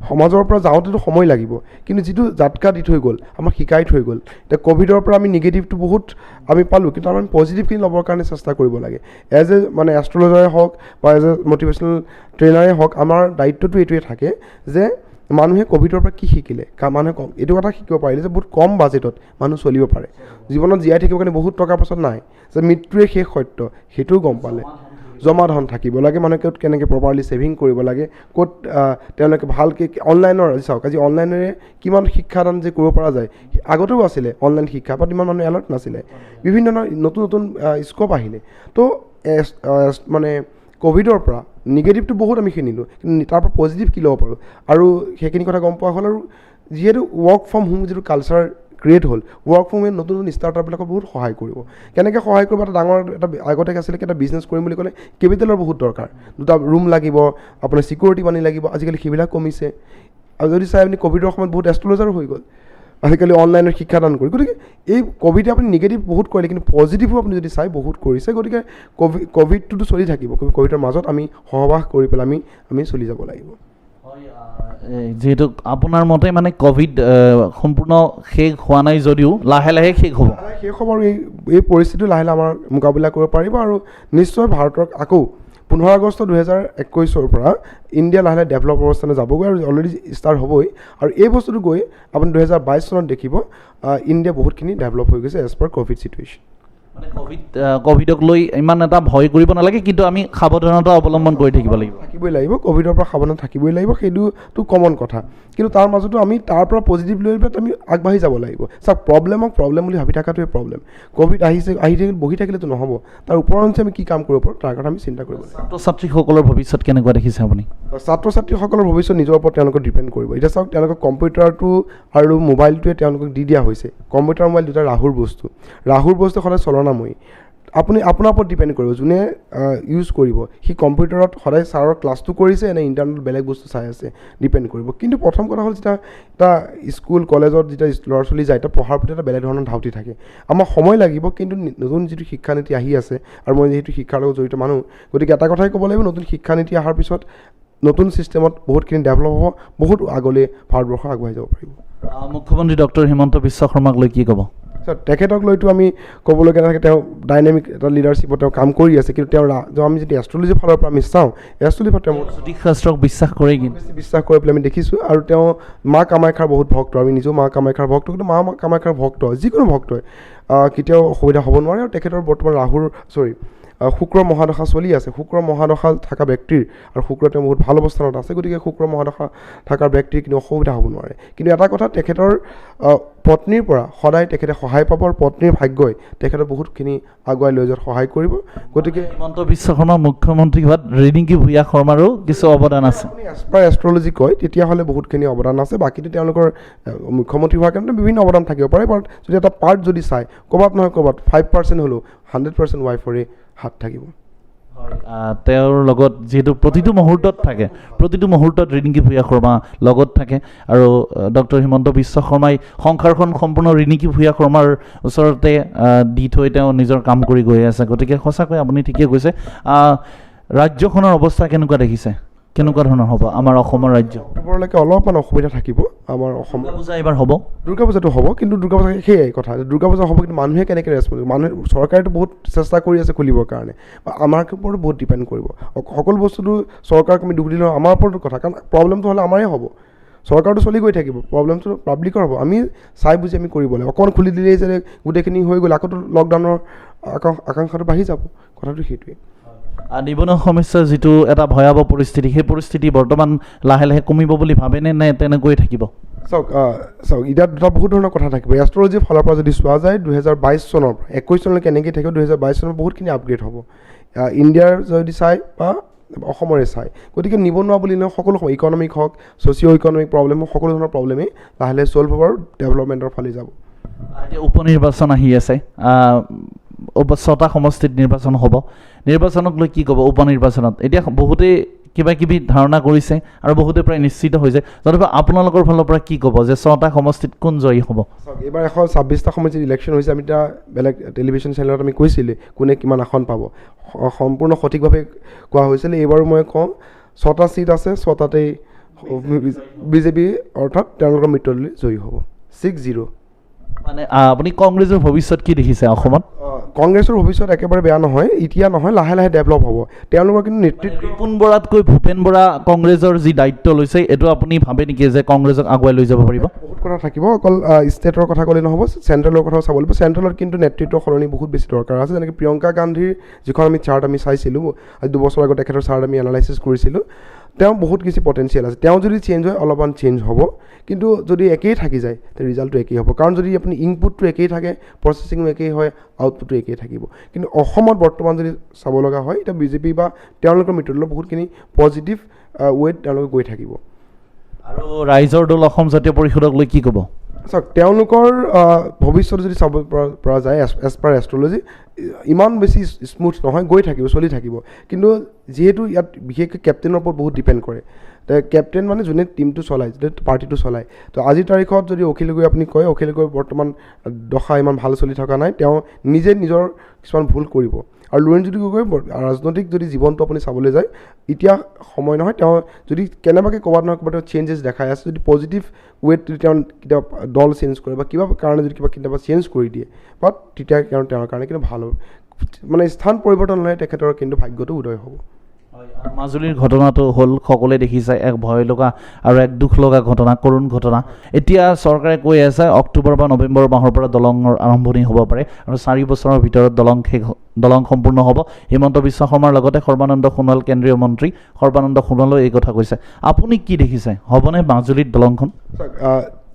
সমাজৰ পৰা যাওঁতেতো সময় লাগিব কিন্তু যিটো জাতকা দি থৈ গ'ল আমাক শিকাই থৈ গ'ল এতিয়া ক'ভিডৰ পৰা আমি নিগেটিভটো বহুত আমি পালোঁ কিন্তু আমি পজিটিভখিনি ল'বৰ কাৰণে চেষ্টা কৰিব লাগে এজ এ মানে এষ্ট্ৰলজাৰে হওক বা এজ এ মটিভেশ্যনেল ট্ৰেইনাৰে হওক আমাৰ দায়িত্বটো এইটোৱে থাকে যে মানুহে ক'ভিডৰ পৰা কি শিকিলে মানুহে এইটো কথা শিকিব পাৰিলে যে বহুত কম বাজেটত মানুহ চলিব পাৰে জীৱনত জীয়াই থাকিবৰ কাৰণে বহুত টকাৰ পাছত নাই যে মৃত্যুৱে শেষ সত্য সেইটোও গম পালে জমা ধন থাকিব লাগে মানুহে ক'ত কেনেকৈ প্ৰপাৰলি ছেভিং কৰিব লাগে ক'ত তেওঁলোকে ভালকৈ অনলাইনৰ চাওক আজি অনলাইনেৰে কিমান শিক্ষাদান যে কৰিব পৰা যায় আগতেও আছিলে অনলাইন শিক্ষা বাট ইমান মানুহ এলাৰ্ট নাছিলে বিভিন্ন ধৰণৰ নতুন স্ক'প আহিলে তো মানে ক'ভিডৰ পৰা নিগেটিভটো বহুত আমি কিনিলোঁ কিন্তু তাৰ পৰা পজিটিভ কি ল'ব পাৰোঁ আৰু সেইখিনি কথা গম পোৱা হ'ল আৰু যিহেতু ৱৰ্ক ফ্ৰম হোম যিটো কালচাৰ ক্ৰিয়েট হ'ল, ৱৰ্ক ফ্ৰম হোম নতুন নতুন ষ্টাৰ্টআপবিলাকক বহুত সহায় কৰিব। কেনেকৈ সহায় কৰিব, এটা ডাঙৰ এটা আগতে আছিলে এটা বিজনেছ কৰিম বুলি ক'লে কেপিটেলৰ বহুত দৰকাৰ, দুটা ৰুম লাগিব, আপোনাৰ ছিকিউৰিটি মানি লাগিব, আজিকালি সেইবিলাক কমিছে। আৰু যদি চাই আপুনি ক'ভিডৰ সময়ত বহুত এষ্ট্ৰলজাৰো হৈ গ'ল আজিকালি অনলাইনত শিক্ষাদান কৰি। গতিকে এই ক'ভিডে আপুনি নিগেটিভ বহুত কৰিলে, কিন্তু পজিটিভো আপুনি যদি চাই বহুত কৰিছে। গতিকে ক'ভিডটোতো চলি থাকিব, ক'ভিডৰ মাজত আমি সহবাস কৰি পেলাই আমি চলি যাব লাগিব। যিহেতু আপোনাৰ মতে মানে ক'ভিড সম্পূৰ্ণ শেষ হোৱা নাই যদিও লাহে লাহে শেষ হ'ব, শেষ হ'ব আৰু এই পৰিস্থিতি লাহে লাহে আমাৰ মোকাবিলা কৰিব পাৰিব। আৰু নিশ্চয় ভাৰতক আকৌ 15 আগষ্ট 2021 পৰা ইণ্ডিয়া লাহে লাহে ডেভেলপ অৱস্থালৈ যাবগৈ, আৰু অলৰেডি ষ্টাৰ্ট হ'বই। আৰু এই বস্তুটো গৈ আপুনি 2022 চনত দেখিব ইণ্ডিয়া বহুতখিনি ডেভেলপ হৈ গৈছে এজ পাৰ ক'ভিড চিটুৱেশ্যন। মানে ক'ভিডক লৈ ইমান এটা ভয় কৰিব নালাগে, কিন্তু আমি সাৱধানতা অৱলম্বন কৰি থাকিবই লাগিব। ক'ভিডৰ পৰা সাৱধান থাকিবই লাগিব, সেইটোতো কমন কথা। কিন্তু তাৰ মাজতো আমি তাৰ পৰা পজিটিভ লৈ পেলাই আমি আগবাঢ়ি যাব লাগিব। চাওক, প্ৰব্লেমক প্ৰব্লেম বুলি ভাবি থকাটোৱে প্ৰব্লেম। ক'ভিড আহি থাকিলে বহি থাকিলেতো নহ'ব, তাৰ ওপৰঞ্চি আমি কি কাম কৰিব পাৰোঁ তাৰ কথা আমি চিন্তা কৰিব লাগিব। ছাত্ৰ ছাত্ৰীসকলৰ ভৱিষ্যত কেনেকুৱা দেখিছে আপুনি? ছাত্ৰ ছাত্ৰীসকলৰ ভৱিষ্যত নিজৰ ওপৰত তেওঁলোকক ডিপেণ্ড কৰিব। এতিয়া চাওক, তেওঁলোকক কম্পিউটাৰটো আৰু মোবাইলটোৱে তেওঁলোকক দি দিয়া হৈছে। কম্পিউটাৰ মোবাইল দুটা ৰাহুৰ বস্তু সদায় চলনাময়ী। আপুনি আপোনাৰ ওপৰত ডিপেণ্ড কৰিব, যোনে ইউজ কৰিব সি কম্পিউটাৰত সদায় ছাৰৰ ক্লাছটো কৰিছে নে ইণ্টাৰনেট বেলেগ বস্তু চাই আছে, ডিপেণ্ড কৰিব। কিন্তু প্ৰথম কথা হ'ল, যেতিয়া এটা স্কুল কলেজত যেতিয়া ল'ৰা ছোৱালী যায়, এতিয়া পঢ়াৰ প্ৰতি এটা বেলেগ ধৰণৰ ধাউতি থাকে। আমাৰ সময় লাগিব, কিন্তু নতুন যিটো শিক্ষানীতি আহি আছে, আৰু মই যিহেতু শিক্ষাৰ লগত জড়িত মানুহ, গতিকে এটা কথাই ক'ব লাগিব, নতুন শিক্ষানীতি অহাৰ পিছত নতুন ছিষ্টেমত বহুতখিনি ডেভেলপ হ'ব, বহুত আগলৈ ভাৰতবৰ্ষ আগুৱাই যাব পাৰিব। মুখ্যমন্ত্ৰী ডক্টৰ হিমন্ত বিশ্ব শৰ্মাক লৈ কি ক'ব? তেখেতক লৈতো আমি ক'বলগীয়া নাথাকে, তেওঁ ডাইনামিক এটা লিডাৰশ্বিপত তেওঁ কাম কৰি আছে। কিন্তু আমি যদি এষ্ট্ৰলজিৰ ফালৰ পৰা আমি চাওঁ, এষ্ট্ৰলজিৰ ফালে তেওঁ জ্যোতিষশাস্ত্ৰক বিশ্বাস কৰে, কিন্তু বিশ্বাস কৰি পেলাই আমি দেখিছোঁ। আৰু তেওঁ মা কামাখ্যাৰ বহুত ভক্ত, আমি নিজেও মা কামাখ্যাৰ ভক্ত। কিন্তু মা কামাখ্যাৰ ভক্ত যিকোনো ভক্তই কেতিয়াও অসুবিধা হ'ব নোৱাৰে। আৰু তেখেতৰ বৰ্তমান শুক্ৰ মহাদশা চলি আছে। শুক্ৰ মহাদশা থকা ব্যক্তিৰ, আৰু শুক্ৰ তেওঁ বহুত ভাল অৱস্থানত আছে, গতিকে শুক্ৰ মহাদশা থকাৰ ব্যক্তিৰ কিন্তু অসুবিধা হ'ব নোৱাৰে। কিন্তু এটা কথা, তেখেতৰ পত্নীৰ পৰা সদায় তেখেতে সহায় পাব, আৰু পত্নীৰ ভাগ্যই তেখেতক বহুতখিনি আগুৱাই লৈ যোৱাত সহায় কৰিব। গতিকে হিমন্ত বিশ্ব শৰ্মা মুখ্যমন্ত্ৰী হোৱাত ৰিণিকী ভূঞা শৰ্মাৰো কিছু অৱদান আছে। এজ পাৰ এষ্ট্ৰলজি কয় তেতিয়াহ'লে বহুতখিনি অৱদান আছে। বাকীটো তেওঁলোকৰ মুখ্যমন্ত্ৰী হোৱাৰ কাৰণে বিভিন্ন অৱদান থাকিব পাৰে, বাট যদি এটা পাৰ্ট যদি চায়, ক'ৰবাত নহয় ক'ৰবাত 5% হ'লেও 100% ৱাইফৰে হাত থাকিব। তেওঁৰ লগত যিহেতু প্ৰতিটো মুহূৰ্তত ৰিণিকী ভূঞা শৰ্মা লগত থাকে, আৰু ডক্টৰ হিমন্ত বিশ্ব শৰ্মাই সংসাৰখন সম্পূৰ্ণ ৰিণিকী ভূঞা শৰ্মাৰ ওচৰতে দি থৈ তেওঁ নিজৰ কাম কৰি গৈ আছে। গতিকে সঁচাকৈ আপুনি ঠিকেই কৈছে। ৰাজ্যখনৰ অৱস্থা কেনেকুৱা দেখিছে? কেনেকুৱা ধৰণৰ হ'ব আমাৰ অসমৰ ৰাজ্য? অক্টোবৰলৈকে অলপমান অসুবিধা থাকিব আমাৰ অসম। দুৰ্গা পূজা এইবাৰ হ'ব, দুৰ্গা পূজাটো হ'ব, কিন্তু দুৰ্গা পূজা সেয়াই কথা, দুৰ্গা পূজা হ'ব, কিন্তু মানুহে কেনেকৈ ৰেচপঞ্চ কৰিব। চৰকাৰেতো বহুত চেষ্টা কৰি আছে খুলিবৰ কাৰণে, আমাৰ ওপৰতো বহুত ডিপেণ্ড কৰিব। সকলো বস্তুটো চৰকাৰক আমি দুখ দিলেও আমাৰ ওপৰতো কথা, কাৰণ প্ৰব্লেমটো হ'লে আমাৰে হ'ব। চৰকাৰটো চলি গৈ থাকিব, প্ৰব্লেমটো পাব্লিকৰ হ'ব। আমি চাই বুজি আমি কৰিব লাগিব। অকণমান খুলি দিলেই যে গোটেইখিনি হৈ গ'ল, আকৌ লকডাউনৰ আকাংক্ষাটো বাঢ়ি যাব। কথাটো সেইটোৱেই। নিবনুৱা সমস্যাৰ যিটো এটা ভয়াৱহ পৰিস্থিতি, সেই পৰিস্থিতি বৰ্তমান লাহে লাহে কমিব বুলি ভাবেনে, নে তেনেকৈয়ে থাকিব? চাওক, এতিয়া দুটা বহুত ধৰণৰ কথা থাকিব। এষ্ট্ৰলজিৰ ফালৰ পৰা যদি চোৱা যায়, 2022 চনৰ পৰা 21 চনলৈকে এনেকৈ থাকিব। 2022 চনত বহুতখিনি আপগ্ৰেড হ'ব ইণ্ডিয়াৰ যদি চাই বা অসমৰে চাই। গতিকে নিবনুৱা বুলি নহয়, সকলো ইকনমিক হওক, ছ'চিঅ' ইকনমিক প্ৰব্লেম হওক, সকলো ধৰণৰ প্ৰব্লেমেই লাহে লাহে ছল্ভ হ'ব আৰু ডেভেলপমেণ্টৰ ফালে যাব। এতিয়া উপনিৰ্বাচন আহি আছে, 6টা সমষ্টিত নিৰ্বাচন হ'ব। নিৰ্বাচনক লৈ কি ক'ব? উপনিৰ্বাচনত এতিয়া বহুতেই কিবা কিবি ধাৰণা কৰিছে, আৰু বহুতে প্ৰায় নিশ্চিত হৈছে। তথাপিও আপোনালোকৰ ফালৰ পৰা কি ক'ব যে 6টা সমষ্টিত কোন জয়ী হ'ব? এইবাৰ 126টা সমষ্টিত ইলেকশ্যন হৈছে। আমি এতিয়া বেলেগ টেলিভিশ্যন চেনেলত আমি কৈছিলোঁ কোনে কিমান আসন পাব, সম্পূৰ্ণ সঠিকভাৱে কোৱা হৈছিলে। এইবাৰো মই কওঁ 6টা ছিট আছে, 6টাতেই বিজেপি অৰ্থাৎ তেওঁলোকৰ মিত্ৰদলে জয়ী হ'ব। 6-0। মানে আপুনি কংগ্ৰেছৰ ভৱিষ্যত কি দেখিছে অসমত? কংগ্ৰেছৰ ভৱিষ্যত একেবাৰে বেয়া নহয়, এতিয়া নহয়, লাহে লাহে ডেভেলপ হ'ব। তেওঁলোকৰ কিন্তু নেতৃত্ব ৰিপুণ বৰাতকৈ ভূপেন বৰা কংগ্ৰেছৰ যি দায়িত্ব লৈছে, এইটো আপুনি ভাবে নেকি যে কংগ্ৰেছক আগুৱাই লৈ যাব পাৰিব? বহুত কথা থাকিব, অকল ষ্টেটৰ কথা ক'লে নহ'ব, চেণ্ট্ৰেলৰ কথাও চাব লাগিব। চেণ্ট্ৰেলত কিন্তু নেতৃত্ব সলনি বহুত বেছি দৰকাৰ আছে। যেনেকৈ প্ৰিয়ংকা গান্ধীৰ যিখন আমি চাৰ্ট আমি চাইছিলোঁ, আজি 2 বছৰ আগত তেখেতৰ চাৰ্ট আমি এনালাইচিছ কৰিছিলোঁ, তেওঁ বহুত বেছি পটেঞ্চিয়েল আছে। তেওঁ যদি চেঞ্জ হয়, অলপমান চেঞ্জ হ'ব, কিন্তু যদি একেই থাকি যায় তে ৰিজাল্টটো একেই হ'ব। কাৰণ যদি আপুনি ইনপুটটো একেই থাকে, প্ৰচেছিঙো একেই হয়, আউটপুটটো একেই থাকিব। কিন্তু অসমত বৰ্তমান যদি চাব লগা হয়, এতিয়া বিজেপি বা তেওঁলোকৰ মিত্ৰদলৰ বহুতখিনি পজিটিভ ৱেত তেওঁলোকে গৈ থাকিব। আৰু ৰাইজৰ দল অসম জাতীয় পৰিষদক লৈ কি ক'ব? চাওক তেওঁলোকৰ ভৱিষ্যত যদি চাব পৰা যায় এজ পাৰ এষ্ট্ৰলজি ইমান বেছি স্মুথ নহয়, গৈ থাকিব, চলি থাকিব। কিন্তু যিহেতু ইয়াত বিশেষকৈ কেপ্টেইনৰ ওপৰত বহুত ডিপেণ্ড কৰে। কেপ্টেইন মানে যোনে টিমটো চলায়, যোনে পাৰ্টিটো চলায়। তো আজিৰ তাৰিখত যদি অখিল গগৈ আপুনি কয়, অখিল গগৈ বৰ্তমান দশা ইমান ভাল চলি থকা নাই, তেওঁ নিজে নিজৰ কিছুমান ভুল কৰিব। আৰু লুৰিণজ্যোতি গগৈ ৰাজনৈতিক যদি জীৱনটো আপুনি চাবলৈ যায়, এতিয়া সময় নহয়, তেওঁ যদি কেনেবাকৈ ক'ৰবাত নহয় ক'ৰবাত চেঞ্জেছ দেখাই আছে, যদি পজিটিভ ৱেত যদি তেওঁ কেতিয়াবা দল চেঞ্জ কৰে বা কিবা কাৰণে যদি কেতিয়াবা চেঞ্জ কৰি দিয়ে, বাট তেতিয়া তেওঁৰ কাৰণে কিন্তু ভাল হ'ব। মানে স্থান পৰিৱৰ্তন হ'লে তেখেতৰ কিন্তু ভাগ্যটো উদয় হ'ব। মাজুলীৰ ঘটনাটো হ'ল সকলোৱে দেখিছে, এক ভয় লগা আৰু এক দুখ লগা ঘটনা, কৰুণ ঘটনা। এতিয়া চৰকাৰে কৈ আছে অক্টোবৰ বা নৱেম্বৰ মাহৰ পৰা দলঙৰ আৰম্ভণি হ'ব পাৰে আৰু 4 বছৰৰ ভিতৰত দলং সম্পূৰ্ণ হ'ব। হিমন্ত বিশ্ব শৰ্মাৰ লগতে সৰ্বানন্দ সোণোৱাল, কেন্দ্ৰীয় মন্ত্ৰী সৰ্বানন্দ সোণোৱালেও এই কথা কৈছে। আপুনি কি দেখিছে, হ'বনে মাজুলীত দলংখন?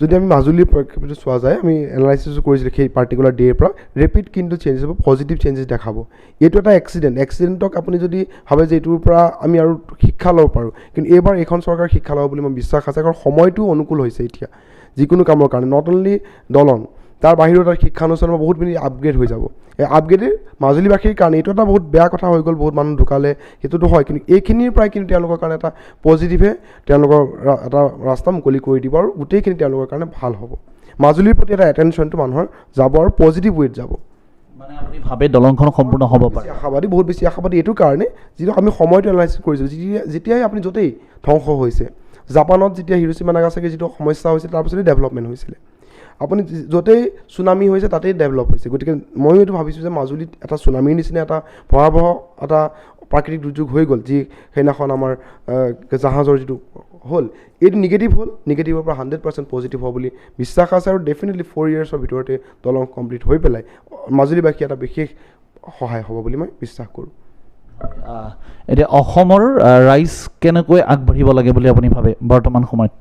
যদি আমি মাজুলীৰ প্ৰেক্ষাপটত চোৱা যায়, আমি এনালাইচিছো কৰিছিলোঁ সেই পাৰ্টিকুলাৰ ডে'ৰ পৰা, ৰেপিড কিন্তু চেঞ্জেছ হ'ব, পজিটিভ চেঞ্জেছ দেখাব। এইটো এটা এক্সিডেণ্টক আপুনি যদি ভাবে যে এইটোৰ পৰা আমি আৰু শিক্ষা ল'ব পাৰোঁ, কিন্তু এইবাৰ এইখন চৰকাৰ শিক্ষা ল'ব বুলি মোৰ বিশ্বাস আছে। কাৰণ সময়টো অনুকূল হৈছে এতিয়া যিকোনো কামৰ কাৰণে, নট অনলি দলং, তাৰ বাহিৰেও তাৰ শিক্ষানুষ্ঠানৰ বহুতখিনি আপগ্ৰেড হৈ যাব। এই আপগ্ৰেডে মাজুলীবাসীৰ কাৰণে এইটো এটা বহুত বেয়া কথা হৈ গ'ল, বহুত মানুহ ঢুকালে, সেইটোতো হয়, কিন্তু এইখিনিৰ পৰাই কিন্তু তেওঁলোকৰ কাৰণে এটা পজিটিভে তেওঁলোকৰ এটা ৰাস্তা মুকলি কৰি দিব আৰু গোটেইখিনি তেওঁলোকৰ কাৰণে ভাল হ'ব। মাজুলীৰ প্ৰতি এটা এটেনশ্যনটো মানুহৰ যাব আৰু পজিটিভ ৱেত যাব। মানে আপুনি ভাবে দলংখন সম্পূৰ্ণ হ'ব পাৰে? আশাবাদী, বহুত বেছি আশাবাদী এইটো কাৰণে, যিটো আমি সময়টো এনালাইচিছ কৰিছিলোঁ, যেতিয়াই আপুনি য'তেই ধ্বংস হৈছে, জাপানত যেতিয়া হিৰোশ্বিমা নাগাচাকি যিটো সমস্যা হৈছিল, তাৰপিছতেই ডেভেলপমেণ্ট হৈছিলে। আপুনি য'তেই চুনামি হৈছে তাতেই ডেভেলপ হৈছে। গতিকে ময়ো এইটো ভাবিছোঁ যে মাজুলীত এটা চুনামিৰ নিচিনা এটা ভয়াৱহ এটা প্ৰাকৃতিক দুৰ্যোগ হৈ গ'ল, যি সেইদিনাখন আমাৰ জাহাজৰ যিটো হ'ল, এইটো নিগেটিভ হ'ল, নিগেটিভৰ পৰা 100% পজিটিভ হ'ব বুলি বিশ্বাস আছে। আৰু ডেফিনেটলি 4 yearsৰ ভিতৰতে দলং কমপ্লিট হৈ পেলাই মাজুলীবাসী এটা বিশেষ সহায় হ'ব বুলি মই বিশ্বাস কৰোঁ। এতিয়া অসমৰ ৰাইজ কেনেকৈ আগবাঢ়িব লাগে বুলি আপুনি ভাবে বৰ্তমান সময়ত?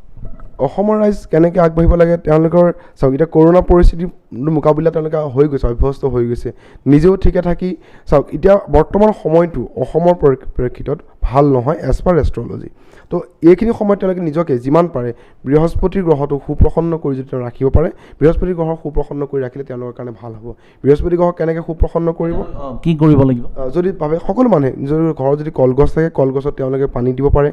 অসমৰ ৰাইজ কেনেকৈ আগবাঢ়িব লাগে, তেওঁলোকৰ চাওক এতিয়া কৰোণা পৰিস্থিতিৰ মোকাবিলা তেওঁলোকে হৈ গৈছে, অভ্যস্ত হৈ গৈছে, নিজেও ঠিকে থাকি চাওক এতিয়া বৰ্তমান সময়টো অসমৰ পৰিপ্ৰেক্ষিতত ভাল নহয় এজ পাৰ এষ্ট্ৰলজি। তো এইখিনি সময়ত তেওঁলোকে নিজকে যিমান পাৰে বৃহস্পতিৰ গ্ৰহটো সুপ্ৰসন্ন কৰি যদি তেওঁ ৰাখিব পাৰে, বৃহস্পতি গ্ৰহ সুপ্ৰসন্ন কৰি ৰাখিলে তেওঁলোকৰ কাৰণে ভাল হ'ব। বৃহস্পতি গ্ৰহ কেনেকৈ সুপ্ৰসন্ন কৰিব, কি কৰিব লাগিব? যদি ভাবে সকলো মানুহে নিজৰ ঘৰত যদি কলগছ থাকে, কলগছত তেওঁলোকে পানী দিব পাৰে।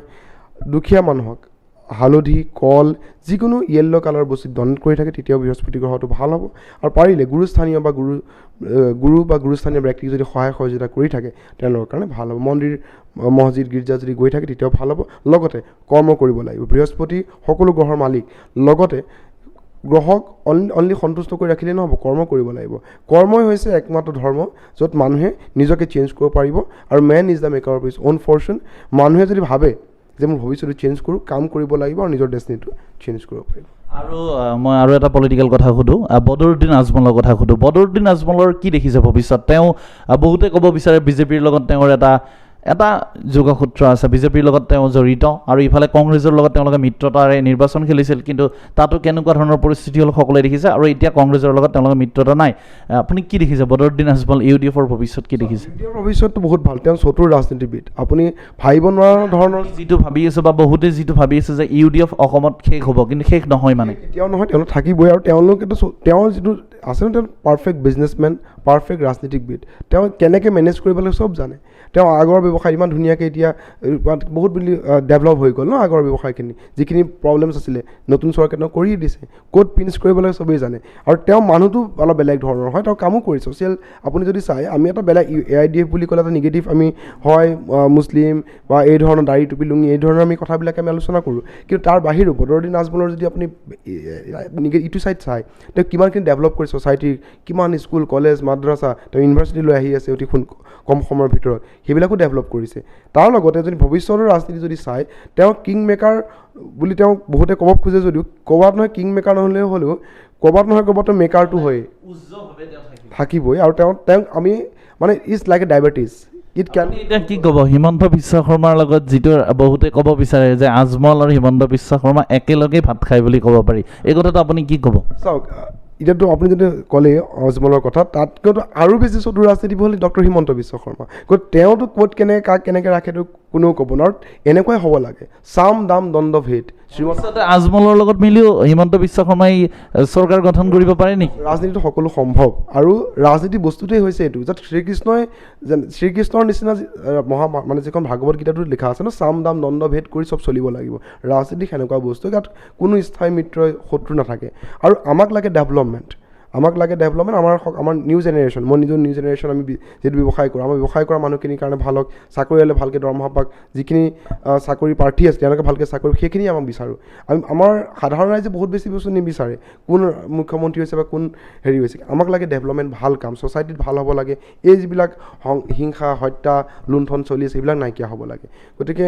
দুখীয়া মানুহক হালধি, কল, যিকোনো য়েল্ল' কালাৰ বস্তু ডনেট কৰি থাকে, তেতিয়াও বৃহস্পতি গ্ৰহটো ভাল হ'ব। আৰু পাৰিলে গুৰুস্থানীয় বা গুৰুস্থানীয় ব্যক্তিক যদি সহায় সহযোগিতা কৰি থাকে, তেওঁলোকৰ কাৰণে ভাল হ'ব। মন্দিৰ, মছজিদ, গীৰ্জা যদি গৈ থাকে তেতিয়াও ভাল হ'ব। লগতে কৰ্ম কৰিব লাগিব, বৃহস্পতি সকলো গ্ৰহৰ মালিক। লগতে গ্ৰহক অনলি সন্তুষ্ট কৰি ৰাখিলে নহ'ব, কৰ্ম কৰিব লাগিব। কৰ্মই হৈছে একমাত্ৰ ধৰ্ম য'ত মানুহে নিজকে চেঞ্জ কৰিব পাৰিব। আৰু man is the maker of his own fortune. মানুহে যদি ভাবে যে মোৰ ভৱিষ্যতটো চেঞ্জ কৰোঁ, কাম কৰিব লাগিব আৰু নিজৰ ডেষ্টিনিটো চেঞ্জ কৰিব পাৰিব। আৰু মই আৰু এটা পলিটিকেল কথা সুধোঁ, বদৰুদ্দিন আজমলৰ কথা সুধোঁ। বদৰুদ্দিন আজমলৰ কি দেখিছে ভৱিষ্যত? তেওঁ বহুতে ক'ব বিচাৰে বিজেপিৰ লগত তেওঁৰ এটা যোগসূত্ৰ আছে, বিজেপিৰ লগত তেওঁ জড়িত, আৰু ইফালে কংগ্ৰেছৰ লগত তেওঁলোকে মিত্ৰতাৰে নিৰ্বাচন খেলিছিল, কিন্তু তাতো কেনেকুৱা ধৰণৰ পৰিস্থিতি হ'ল সকলোৱে দেখিছে, আৰু এতিয়া কংগ্ৰেছৰ লগত তেওঁলোকৰ মিত্ৰতা নাই। আপুনি কি দেখিছে বদৰুদ্দিন আজমল, UDFৰ ভৱিষ্যত কি দেখিছে? UDFৰ ভৱিষ্যতটো বহুত ভাল, তেওঁ চতুৰ ৰাজনীতিবিদ। আপুনি ভাবিব নোৱাৰা ধৰণৰ যিটো ভাবি আছে বা বহুতে যিটো ভাবি আছে যে UDF অসমত শেষ হ'ব, কিন্তু শেষ নহয়, মানে কেতিয়াও নহয়, তেওঁলোক থাকিবই। আৰু তেওঁলোকেতো তেওঁৰ যিটো আছে ন, তেওঁ পাৰফেক্ট বিজনেছমেন, পাৰফেক্ট ৰাজনীতিকবিদ। তেওঁ কেনেকৈ মেনেজ কৰিব লাগে চব জানে। তেওঁ আগৰ ব্যৱসায় ইমান ধুনীয়াকৈ এতিয়া বহুত বুলি ডেভেলপ হৈ গ'ল ন, আগৰ ব্যৱসায়খিনি যিখিনি প্ৰব্লেমছ আছিলে নতুন চৰকাৰে তেওঁ কৰিয়ে দিছে। ক'ত পিঞ্চ কৰিব লাগে চবেই জানে। আৰু তেওঁ মানুহটো অলপ বেলেগ ধৰণৰ হয়, তেওঁ কামো কৰি ছ'চিয়েল। আপুনি যদি চাই, আমি এটা বেলেগ AIDF বুলি ক'লে এটা নিগেটিভ, আমি হয় মুছলিম বা এই ধৰণৰ দাড়ি টুপি লুঙি এই ধৰণৰ আমি কথাবিলাক আমি আলোচনা কৰোঁ। কিন্তু তাৰ বাহিৰেও বদৰুদ্দিন আজমলৰ যদি আপুনি ইটো ছাইড চাই, তেওঁ কিমানখিনি ডেভেলপ কৰি ছ'চাইটিৰ, কিমান স্কুল, কলেজ, মাদ্ৰাছা, তেওঁ ইউনিভাৰ্চিটি লৈ আহি আছে অতি কম সময়ৰ ভিতৰত, সেইবিলাকো ডেভেলপ কৰিছে। তাৰ লগতে যদি ভৱিষ্যতৰ ৰাজনীতি যদি চাই, তেওঁ কিং মেকাৰ বুলি তেওঁ বহুতে ক'ব খোজে যদিও, ক'ৰবাত নহয় কিং মেকাৰ নহ'লেও হ'লেও ক'ৰবাত নহয় ক'ৰবাত মেকাৰটো হয় থাকিবই। আৰু তেওঁক আমি মানে is like a diabetes, it can. এতিয়া কি ক'ব হিমন্ত বিশ্ব শৰ্মাৰ লগত, যিটো বহুতে ক'ব বিচাৰে যে আজমল আৰু হিমন্ত বিশ্ব শৰ্মা একেলগে ভাত খায় বুলি ক'ব পাৰি, এই কথাটো আপুনি কি ক'ব? চাওক, এতিয়াতো আপুনি যদি ক'লে আজমলৰ কথা, তাতকৈতো আৰু বেছি চতুৰ ৰাজনীতি হ'ল ডক্টৰ হিমন্ত বিশ্ব শৰ্মা। তেওঁতো ক'ত কেনেকৈ কাক কেনেকৈ ৰাখে, কোনেও ক'ব নোৱাৰে এনেকুৱাই হ'ব লাগে চাম দাম দণ্ড ভেদ ভৱিষ্যতে আজমলৰ লগত মিলিও হিমন্ত বিশ্ব শৰ্মাই চৰকাৰ গঠন কৰিব পাৰে নেকি ৰাজনীতিটো সকলো সম্ভৱ আৰু ৰাজনীতি বস্তুটোৱেই হৈছে এইটো য'ত শ্ৰীকৃষ্ণৰ নিচিনা মানে যিখন ভাগৱত গীতাটোত লিখা আছে ন চাম দাম দণ্ড ভেদ কৰি চব চলিব লাগিব ৰাজনীতি সেনেকুৱা বস্তু ইয়াত কোনো স্থায়ী মিত্ৰ শত্ৰু নাথাকে আৰু আমাক লাগে ডেভেলপমেণ্ট আমাৰ নিউ জেনেৰেশ্যন মই নিজৰ নিউ জেনেৰেশ্যন আমি যিটো ব্যৱসায় কৰোঁ আমাৰ ব্যৱসায় কৰা মানুহখিনিৰ কাৰণে ভাল হওক চাকৰি হ'লে ভালকৈ দৰমহা পাওক যিখিনি চাকৰি প্ৰাৰ্থী আছে তেওঁলোকে ভালকৈ চাকৰি সেইখিনি আমাক বিচাৰোঁ আমাৰ সাধাৰণ ৰাইজে বহুত বেছি বস্তু নিবিচাৰে কোন মুখ্যমন্ত্ৰী হৈছে বা কোন হেৰি হৈছে আমাক লাগে ডেভেলপমেণ্ট ভাল কাম ছ'চাইটিত ভাল হ'ব লাগে এই যিবিলাক হিংসা হত্যা লুণ্ঠন চলি আছে এইবিলাক নাইকিয়া হ'ব লাগে গতিকে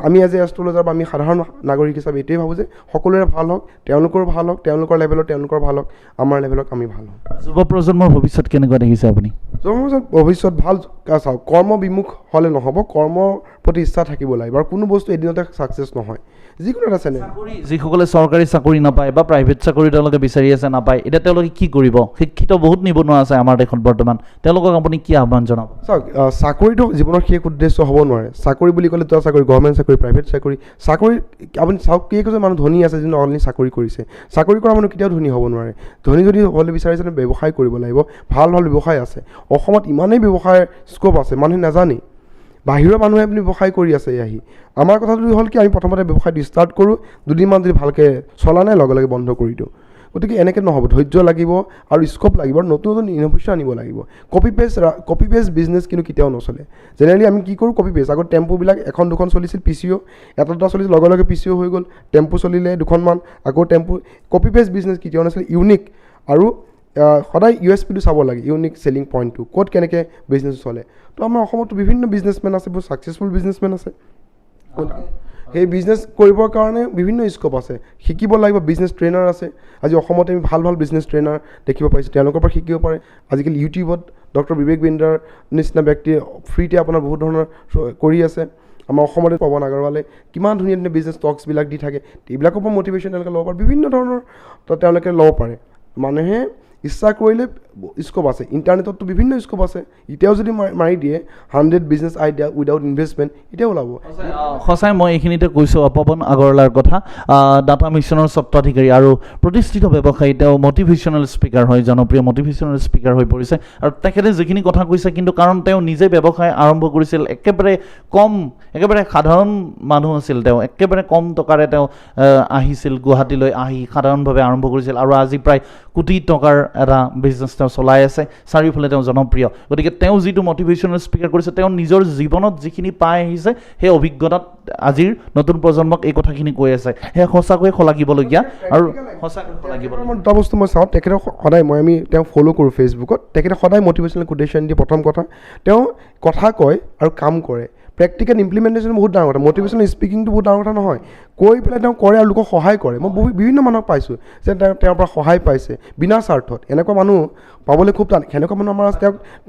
আমি এজ এ এষ্ট্ৰলজাৰ বা আমি সাধাৰণ নাগৰিক হিচাপে এইটোৱে ভাবোঁ যে সকলোৰে ভাল হওক তেওঁলোকৰ ভাল হওক তেওঁলোকৰ লেভেলত তেওঁলোকৰ ভাল হওক আমাৰ লেভেলত আমি ভাল হওঁ যুৱ প্ৰজন্মৰ ভৱিষ্যত কেনেকুৱা দেখিছে আপুনি ভৱিষ্যত ভাল চাওক কৰ্মবিমুখ হ'লে নহ'ব কৰ্মৰ প্ৰতি ইচ্ছা থাকিব লাগিব আৰু কোনো বস্তু এদিনতে ছাকচেছ নহয় যিকোনো এটা চেনেল যিসকলে চৰকাৰী চাকৰি নাপায় বা প্ৰাইভেট চাকৰি তেওঁলোকে বিচাৰি আছে নাপায় এতিয়া তেওঁলোকে কি কৰিব শিক্ষিত বহুত নিবনুৱা আছে আমাৰ দেশত বৰ্তমান তেওঁলোকক আপুনি কি আহ্বান জনাব চাওক চাকৰিটো জীৱনৰ শেষ উদ্দেশ্য হ'ব নোৱাৰে চাকৰি বুলি ক'লে তোৰ চাকৰি গভৰ্ণমেণ্ট চাকৰি প্ৰাইভেট চাকৰি আপুনি চাওক কেইজন মানুহ ধনী আছে যোনে অলৰেডি চাকৰি কৰিছে চাকৰি কৰা মানুহ কেতিয়াও ধনী হ'ব নোৱাৰে ধনী যদি হ'বলৈ বিচাৰিছে ব্যৱসায় কৰিব লাগিব ভাল ব্যৱসায় আছে অসমত ইমানেই ব্যৱসায়ৰ স্ক'প আছে মানুহে নাজানেই বাহিৰৰ মানুহে আপুনি ব্যৱসায় কৰি আছে আহি আমাৰ কথাটো হ'ল কি আমি প্ৰথমতে ব্যৱসায়টো ষ্টাৰ্ট কৰোঁ দুদিনমান যদি ভালকৈ চলা নাই লগে লগে বন্ধ কৰি দিওঁ গতিকে এনেকৈ নহ'ব ধৈৰ্য লাগিব আৰু স্ক'প লাগিব আৰু নতুন নতুন ইন'ভেশ্যন আনিব লাগিব কপি পেষ্ট বিজনেছ কিন্তু কেতিয়াও নচলে জেনেৰেলি আমি কি কৰোঁ কপি পেষ্ট আগত টেম্পুবিলাক এখন দুখন চলিছিল PCO এটা দুটা চলিছিল লগে লগে PCO হৈ গ'ল টেম্পু চলিলে দুখনমান আকৌ টেম্পু কপি পেষ্ট বিজনেছ কেতিয়াও নাছিলে ইউনিক আৰু সদায় USPটো চাব লাগে ইউনিক চেলিং পইণ্টটো ক'ত কেনেকৈ বিজনেছ চলে তো আমাৰ অসমতো বিভিন্ন বিজনেছমেন আছে বহুত ছাকচেছফুল বিজনেছমেন আছে সেই বিজনেছ কৰিবৰ কাৰণে বিভিন্ন স্ক'প আছে শিকিব লাগিব বিজনেছ ট্ৰেইনাৰ আছে আজি অসমতে আমি ভাল বিজনেছ ট্ৰেইনাৰ দেখিব পাইছোঁ তেওঁলোকৰ পৰা শিকিব পাৰে আজিকালি ইউটিউবত ডক্টৰ বিবেক বিন্দাৰ নিচিনা ব্যক্তিয়ে ফ্ৰীতে আপোনাৰ বহুত ধৰণৰ কৰি আছে আমাৰ অসমতে পৱন আগৰৱালে কিমান ধুনীয়া ধুনীয়া বিজনেছ টক্সবিলাক দি থাকে এইবিলাকৰ পৰা মটিভেশ্যন তেওঁলোকে ল'ব পাৰে বিভিন্ন ধৰণৰ তেওঁলোকে ল'ব পাৰে মানুহে ইচ্ছা কৰিলে স্ক'প আছে ইণ্টাৰনেটততো বিভিন্ন স্ক'প আছে এতিয়াও যদি মাৰি দিয়ে 100 বিজনেছ আইডিয়া উইদাউট ইনভেষ্টমেণ্ট এতিয়াও ওলাব সঁচাই মই এইখিনিতে কৈছোঁ পৱন আগৰৱালাৰ কথা ডাটা মিছনৰ স্বত্বাধিকাৰী আৰু প্ৰতিষ্ঠিত ব্যৱসায়ী তেওঁ মটিভেশ্যনেল স্পীকাৰ হয় জনপ্ৰিয় মটিভেশ্যনেল স্পীকাৰ হৈ পৰিছে আৰু তেখেতে যিখিনি কথা কৈছে কিন্তু কাৰণ তেওঁ নিজে ব্যৱসায় আৰম্ভ কৰিছিল একেবাৰে সাধাৰণ মানুহ আছিল তেওঁ একেবাৰে কম টকাৰে তেওঁ আহিছিল গুৱাহাটীলৈ আহি সাধাৰণভাৱে আৰম্ভ কৰিছিল আৰু আজি প্ৰায় কোটি টকাৰ এটা বিজনেছ তেওঁ চলাই আছে চাৰিওফালে তেওঁ জনপ্ৰিয় গতিকে তেওঁ যিটো মটিভেশ্যনেল স্পীকাৰ কৰিছে তেওঁ নিজৰ জীৱনত যিখিনি পাই আহিছে সেই অভিজ্ঞতাত আজিৰ নতুন প্ৰজন্মক এই কথাখিনি কৈ আছে সেয়া সঁচাকৈয়ে শলাগিবলগীয়া আৰু সঁচাকৈ শলাগিবলগীয়া দুটা বস্তু মই চাওঁ তেখেতক সদায় আমি তেওঁক ফ'ল' কৰোঁ ফেচবুকত তেখেতে সদায় মটিভেশ্যনেল কোটেশ্যন দিয়ে প্ৰথম কথা তেওঁ কথা কয় আৰু কাম কৰে প্ৰেক্টিকেল ইমপ্লিমেণ্টেশ্যন বহুত ডাঙৰ কথা মটিভেশ্যনেল স্পিকিংটো বহুত ডাঙৰ কথা নহয় কৈ পেলাই তেওঁ কৰে আৰু লোকক সহায় কৰে মই বিভিন্ন মানুহক পাইছোঁ যে তেওঁৰ পৰা সহায় পাইছে বিনা স্বাৰ্থত এনেকুৱা মানুহ পাবলৈ খুব টান সেনেকুৱা মানুহ আমাৰ আছে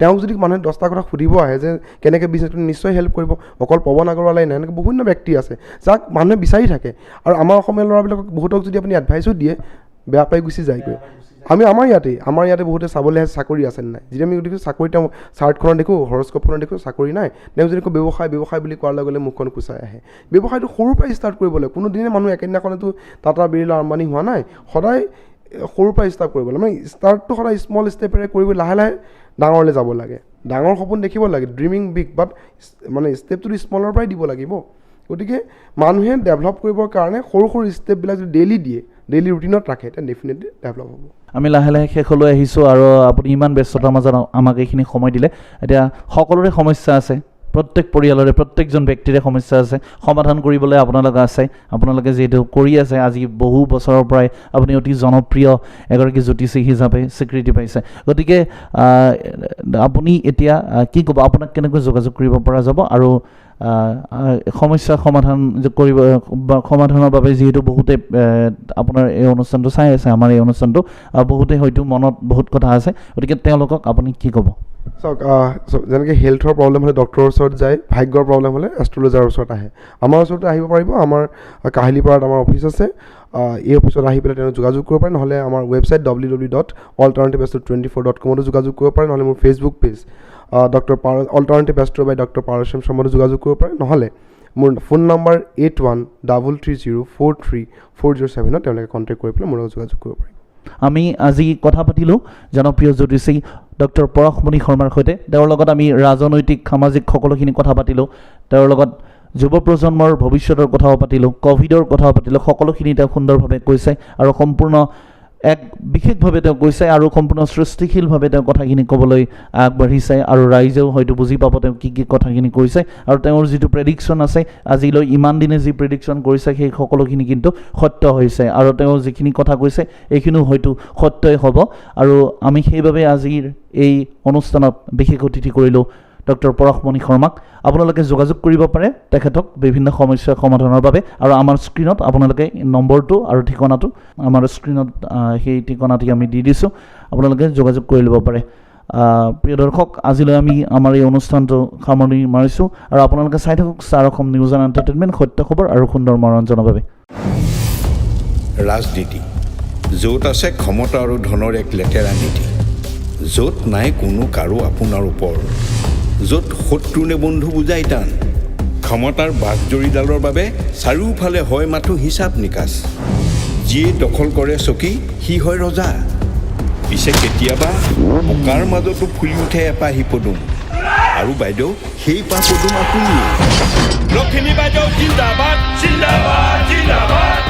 তেওঁক যদি মানুহে 10টা কথা সুধিব আহে যে কেনেকৈ বিজনেছটো নিশ্চয় হেল্প কৰিব অকল পৱন আগৰৱালাই নাই এনেকৈ বিভিন্ন ব্যক্তি আছে যাক মানুহে বিচাৰি থাকে আৰু আমাৰ অসমীয়া ল'ৰাবিলাকক বহুতক যদি আপুনি এডভাইচো দিয়ে বেয়া পাই গুচি যায়গৈ আমাৰ ইয়াতে বহুতে চাবলৈ আহে চাকৰি আছে নাই যেতিয়া আমি দেখিছোঁ চাকৰি তেওঁ চাৰ্টখনত দেখোঁ হৰস্কোপখনত দেখোঁ চাকৰি নাই তেওঁ যদি ব্যৱসায় বুলি কোৱাৰ লগে লগে মুখখন কুচাই আহে ব্যৱসায়টো সৰুৰ পৰাই ষ্টাৰ্ট কৰিব লাগে কোনো দিনে মানুহ একেদিনাখনেতো টাটা বিৰলা আম্বানী হোৱা নাই সদায় সৰুৰ পৰা ষ্টাৰ্ট কৰিব লাগে মানে ষ্টাৰ্টটো সদায় স্মল ষ্টেপেৰে কৰিব লাহে লাহে ডাঙৰলৈ যাব লাগে ডাঙৰ সপোন দেখিব লাগে ড্ৰিমিং বিগ বাট মানে ষ্টেপটোতো স্মলৰ পৰাই দিব লাগিব গতিকে মানুহে ডেভেলপ কৰিবৰ কাৰণে সৰু ষ্টেপবিলাক যদি ডেইলি ৰুটিনত ৰাখে তেতিয়া ডেফিনেটলি ডেভেলপ হ'ব আমি লাহে লাহে শেষলৈ আহিছোঁ আৰু আপুনি ইমান ব্যস্ততাৰ মাজত আমাক এইখিনি সময় দিলে এতিয়া সকলোৰে সমস্যা আছে প্ৰত্যেক পৰিয়ালৰে প্ৰত্যেকজন ব্যক্তিৰে সমস্যা আছে সমাধান কৰিবলৈ আপোনালোকে আছে আপোনালোকে যিহেতু কৰি আছে আজি বহু বছৰৰ পৰাই আপুনি অতি জনপ্ৰিয় এগৰাকী জ্যোতিষী হিচাপে স্বীকৃতি পাইছে গতিকে আপুনি এতিয়া কি ক'ব আপোনাক কেনেকৈ যোগাযোগ কৰিব পৰা যাব আৰু সমস্যা সমাধানৰ বাবে যিহেতু বহুতে আপোনাৰ এই অনুষ্ঠানটো চাই আছে আমাৰ এই অনুষ্ঠানটো বহুতে হয়তো মনত বহুত কথা আছে গতিকে তেওঁলোকক আপুনি কি ক'ব চাওক যেনেকৈ হেল্থৰ প্ৰব্লেম হ'লে ডক্টৰৰ ওচৰত যায়, ভাগ্যৰ প্ৰব্লেম হ'লে এষ্ট্ৰলজাৰৰ ওচৰত আহে। আমাৰ ওচৰতে আহিব পাৰিব, আমাৰ কাহিলীপাৰাত আমাৰ অফিচ আছে, এই অফিচত আহি পেলাই তেওঁ যোগাযোগ কৰিব পাৰে, নহ'লে আমাৰ ৱেবছাইট www.alternativeastro24.com যোগাযোগ কৰিব পাৰে, নহ'লে মোৰ ফেচবুক পেজ অল্টাৰনেটিভ এষ্ট্ৰ বাই ডক্টৰ পাৰশ্যাম শৰ্মাতো যোগাযোগ কৰিব পাৰে, নহ'লে মোৰ ফোন নম্বৰ 8133043407 তেওঁলোকে কণ্টেক্ট কৰি পেলাই মোৰ লগত যোগাযোগ কৰিব পাৰে। আমি আজি কথা পাতিলোঁ জনপ্ৰিয় জ্যোতিষী ডক্টৰ পৰশমণি শৰ্মাৰ সৈতে। তেওঁৰ লগত আমি ৰাজনৈতিক সামাজিক সকলোখিনি কথা পাতিলোঁ, তেওঁৰ লগত যুৱ প্ৰজন্মৰ ভৱিষ্যতৰ কথাও পাতিলোঁ, ক'ভিডৰ কথাও পাতিলোঁ, সকলোখিনি তেওঁ সুন্দৰভাৱে কৈছে আৰু সম্পূৰ্ণ এক বিশেষভাৱে তেওঁ কৈছে আৰু সম্পূৰ্ণ সৃষ্টিশীলভাৱে তেওঁ কথাখিনি ক'বলৈ আগবাঢ়িছে আৰু ৰাইজেও হয়তো বুজি পাব তেওঁ কি কি কথাখিনি কৈছে আৰু তেওঁৰ যিটো প্ৰেডিকশ্যন আছে আজিলৈ ইমান দিনে যি প্ৰেডিকশ্যন কৰিছে সেই সকলোখিনি কিন্তু সত্য হৈছে আৰু তেওঁ যিখিনি কথা কৈছে এইখিনিও হয়তো সত্যই হ'ব। আৰু আমি সেইবাবে আজিৰ এই অনুষ্ঠানত বিশেষ অতিথি কৰিলোঁ ডক্টৰ পৰশমণি শৰ্মাক। আপোনালোকে যোগাযোগ কৰিব পাৰে তেখেতক বিভিন্ন সমস্যাৰ সমাধানৰ বাবে আৰু আমাৰ স্ক্ৰীণত আপোনালোকে নম্বৰটো আৰু ঠিকনাটো আমাৰ স্ক্ৰীণত সেই ঠিকনাটি আমি দি দিছোঁ, আপোনালোকে যোগাযোগ কৰি ল'ব পাৰে। প্ৰিয় দৰ্শক, আজিলৈ আমি আমাৰ এই অনুষ্ঠানটো সামৰণি মাৰিছোঁ আৰু আপোনালোকে চাই থাকক star Assam news and entertainment, সত্য খবৰ আৰু সুন্দৰ মনোৰঞ্জনৰ বাবে। ৰাজনীতি য'ত আছে ক্ষমতা আৰু ধনৰ এক লেতেৰা নীতি, য'ত নাই কোনো কাৰো আপোনাৰ ওপৰ, য'ত শত্ৰু নে বন্ধু বুজাই টান, ক্ষমতাৰ বাঘজৰীডালৰ বাবে চাৰিওফালে হয় মাথো হিচাপ নিকাচ, যিয়ে দখল কৰে চকী সি হয় ৰজা, পিছে কেতিয়াবা বোকাৰ মাজতো ফুলি উঠে এপাহি পদুম, আৰু বাইদেউ সেই পা পদুম আপুনিয়ে। লখিমী বাইদেউ জিন্দাবাদ জিন্দাবাদ জিন্দাবাদ।